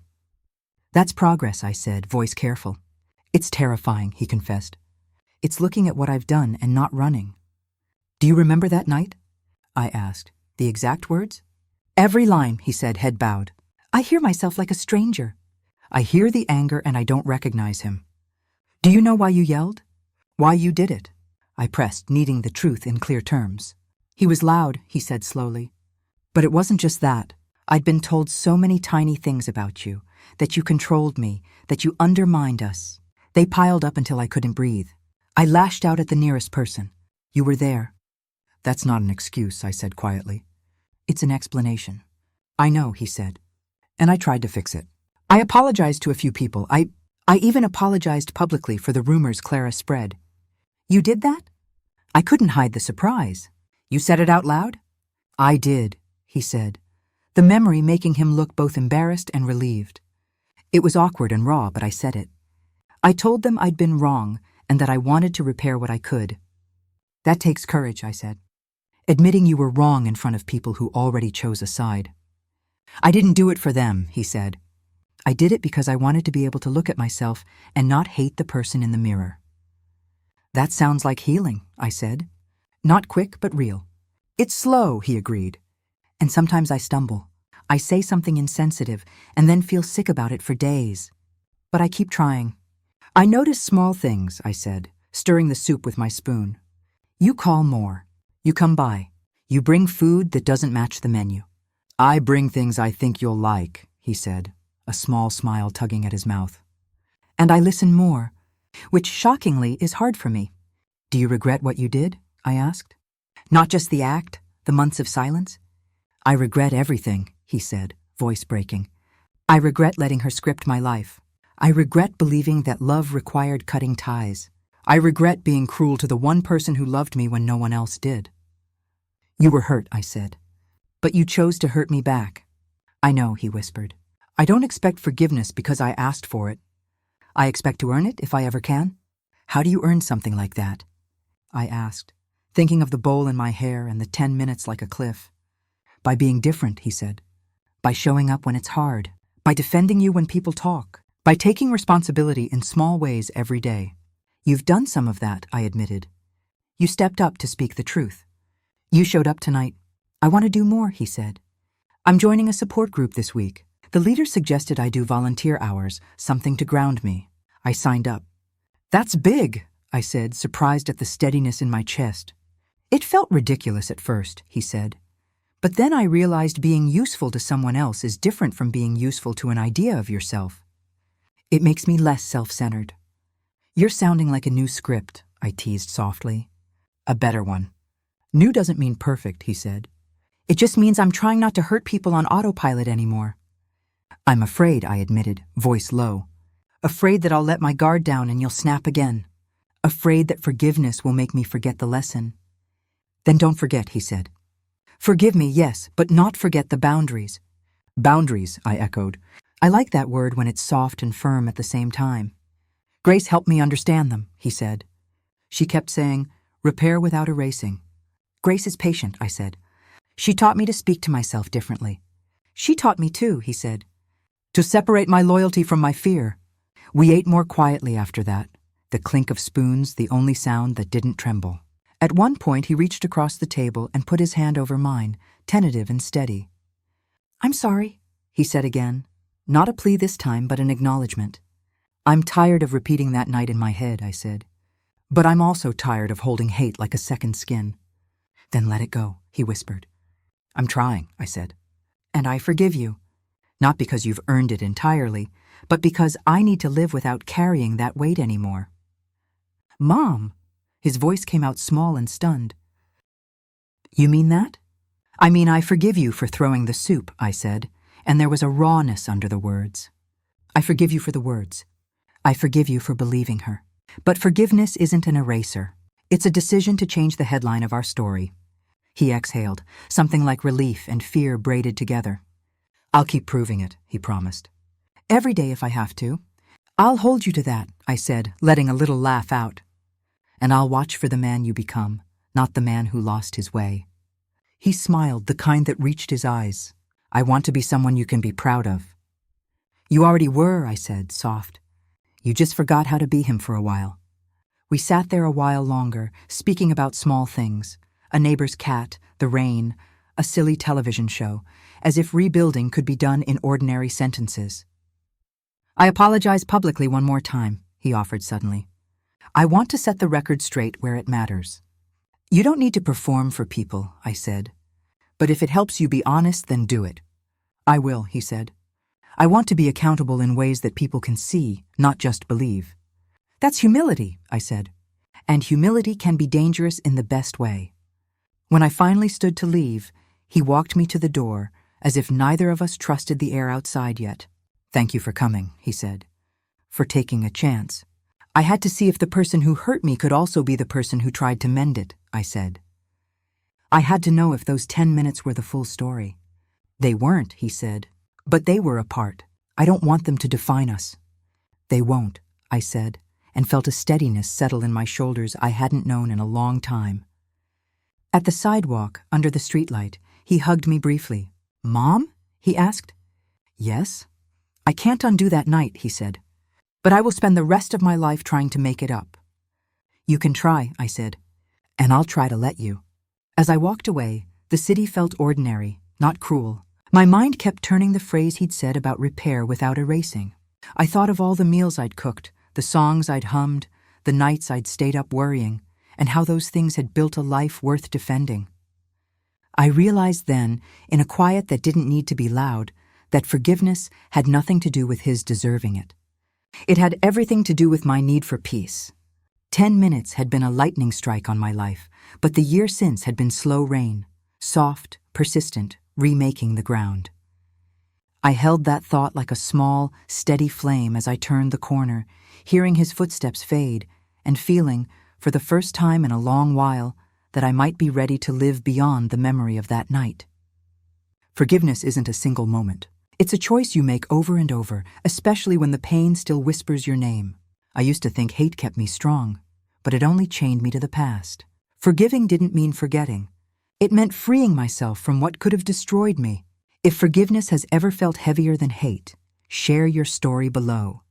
"That's progress," I said, voice careful. "It's terrifying," he confessed. "It's looking at what I've done and not running." "Do you remember that night?" I asked. "The exact words?" "Every line," he said, head bowed. "I hear myself like a stranger. I hear the anger and I don't recognize him." "Do you know why you yelled? Why you did it?" I pressed, needing the truth in clear terms. "He was loud," he said slowly. "But it wasn't just that. I'd been told so many tiny things about you, that you controlled me, that you undermined us. They piled up until I couldn't breathe. I lashed out at the nearest person. You were there." "That's not an excuse," I said quietly. "It's an explanation." "I know," he said. "And I tried to fix it. I apologized to a few people. I even apologized publicly for the rumors Clara spread." "You did that?" I couldn't hide the surprise. "You said it out loud?" "I did," he said, the memory making him look both embarrassed and relieved. It was awkward and raw, but I said it. I told them I'd been wrong and that I wanted to repair what I could. "That takes courage," I said. "Admitting you were wrong in front of people who already chose a side." "I didn't do it for them," he said. "I did it because I wanted to be able to look at myself and not hate the person in the mirror." "That sounds like healing," I said. "Not quick, but real." "It's slow," he agreed. "And sometimes I stumble. I say something insensitive and then feel sick about it for days. But I keep trying." "I notice small things," I said, stirring the soup with my spoon. "You call more. You come by. You bring food that doesn't match the menu." "I bring things I think you'll like," he said, a small smile tugging at his mouth. "And I listen more, which shockingly is hard for me." "Do you regret what you did?" I asked. "Not just the act, the months of silence?" "I regret everything," he said, voice breaking. "I regret letting her script my life. I regret believing that love required cutting ties. I regret being cruel to the one person who loved me when no one else did." "You were hurt," I said. "But you chose to hurt me back." "I know," he whispered. "I don't expect forgiveness because I asked for it. I expect to earn it if I ever can." "How do you earn something like that?" I asked, thinking of the bowl in my hair and the 10 minutes like a cliff. "By being different," he said. "By showing up when it's hard. By defending you when people talk. By taking responsibility in small ways every day." "You've done some of that," I admitted. "You stepped up to speak the truth. You showed up tonight." "I want to do more," he said. "I'm joining a support group this week. The leader suggested I do volunteer hours, something to ground me. I signed up." "That's big," I said, surprised at the steadiness in my chest. "It felt ridiculous at first," he said. "But then I realized being useful to someone else is different from being useful to an idea of yourself. It makes me less self-centered." "You're sounding like a new script," I teased softly. "A better one." "New doesn't mean perfect," he said. "It just means I'm trying not to hurt people on autopilot anymore." "I'm afraid," I admitted, voice low. Afraid that I'll let my guard down and you'll snap again. Afraid that forgiveness will make me forget the lesson. Then don't forget, he said. Forgive me, yes, but not forget the boundaries. Boundaries, I echoed. I like that word when it's soft and firm at the same time. Grace helped me understand them, he said. She kept saying, repair without erasing. Grace is patient, I said. She taught me to speak to myself differently. She taught me too, he said. To separate my loyalty from my fear. We ate more quietly after that, the clink of spoons the only sound that didn't tremble. At one point he reached across the table and put his hand over mine, tentative and steady. I'm sorry, he said again. Not a plea this time, but an acknowledgement. I'm tired of repeating that night in my head, I said. But I'm also tired of holding hate like a second skin. Then let it go, he whispered. I'm trying, I said. And I forgive you. Not because you've earned it entirely, but because I need to live without carrying that weight anymore. Mom! His voice came out small and stunned. You mean that? I mean, I forgive you for throwing the soup, I said, and there was a rawness under the words. I forgive you for the words. I forgive you for believing her. But forgiveness isn't an eraser. It's a decision to change the headline of our story. He exhaled, something like relief and fear braided together. I'll keep proving it, he promised. Every day if I have to. I'll hold you to that, I said, letting a little laugh out. And I'll watch for the man you become, not the man who lost his way. He smiled, the kind that reached his eyes. I want to be someone you can be proud of. You already were, I said, soft. You just forgot how to be him for a while. We sat there a while longer, speaking about small things. A neighbor's cat, the rain, a silly television show, as if rebuilding could be done in ordinary sentences. I apologize publicly one more time, he offered suddenly. I want to set the record straight where it matters. You don't need to perform for people, I said. But if it helps you be honest, then do it. I will, he said. I want to be accountable in ways that people can see, not just believe. That's humility, I said. And humility can be dangerous in the best way. When I finally stood to leave, he walked me to the door, as if neither of us trusted the air outside yet. Thank you for coming, he said. For taking a chance. I had to see if the person who hurt me could also be the person who tried to mend it, I said. I had to know if those 10 minutes were the full story. They weren't, he said, but they were a part. I don't want them to define us. They won't, I said, and felt a steadiness settle in my shoulders I hadn't known in a long time. At the sidewalk, under the streetlight, he hugged me briefly. Mom? He asked. Yes. I can't undo that night, he said, but I will spend the rest of my life trying to make it up. You can try, I said, and I'll try to let you. As I walked away, the city felt ordinary, not cruel. My mind kept turning the phrase he'd said about repair without erasing. I thought of all the meals I'd cooked, the songs I'd hummed, the nights I'd stayed up worrying, and how those things had built a life worth defending. I realized then, in a quiet that didn't need to be loud, that forgiveness had nothing to do with his deserving it. It had everything to do with my need for peace. 10 minutes had been a lightning strike on my life, but the year since had been slow rain, soft, persistent, remaking the ground. I held that thought like a small, steady flame as I turned the corner, hearing his footsteps fade, and feeling, for the first time in a long while, that I might be ready to live beyond the memory of that night. Forgiveness isn't a single moment. It's a choice you make over and over, especially when the pain still whispers your name. I used to think hate kept me strong, but it only chained me to the past. Forgiving didn't mean forgetting. It meant freeing myself from what could have destroyed me. If forgiveness has ever felt heavier than hate, share your story below.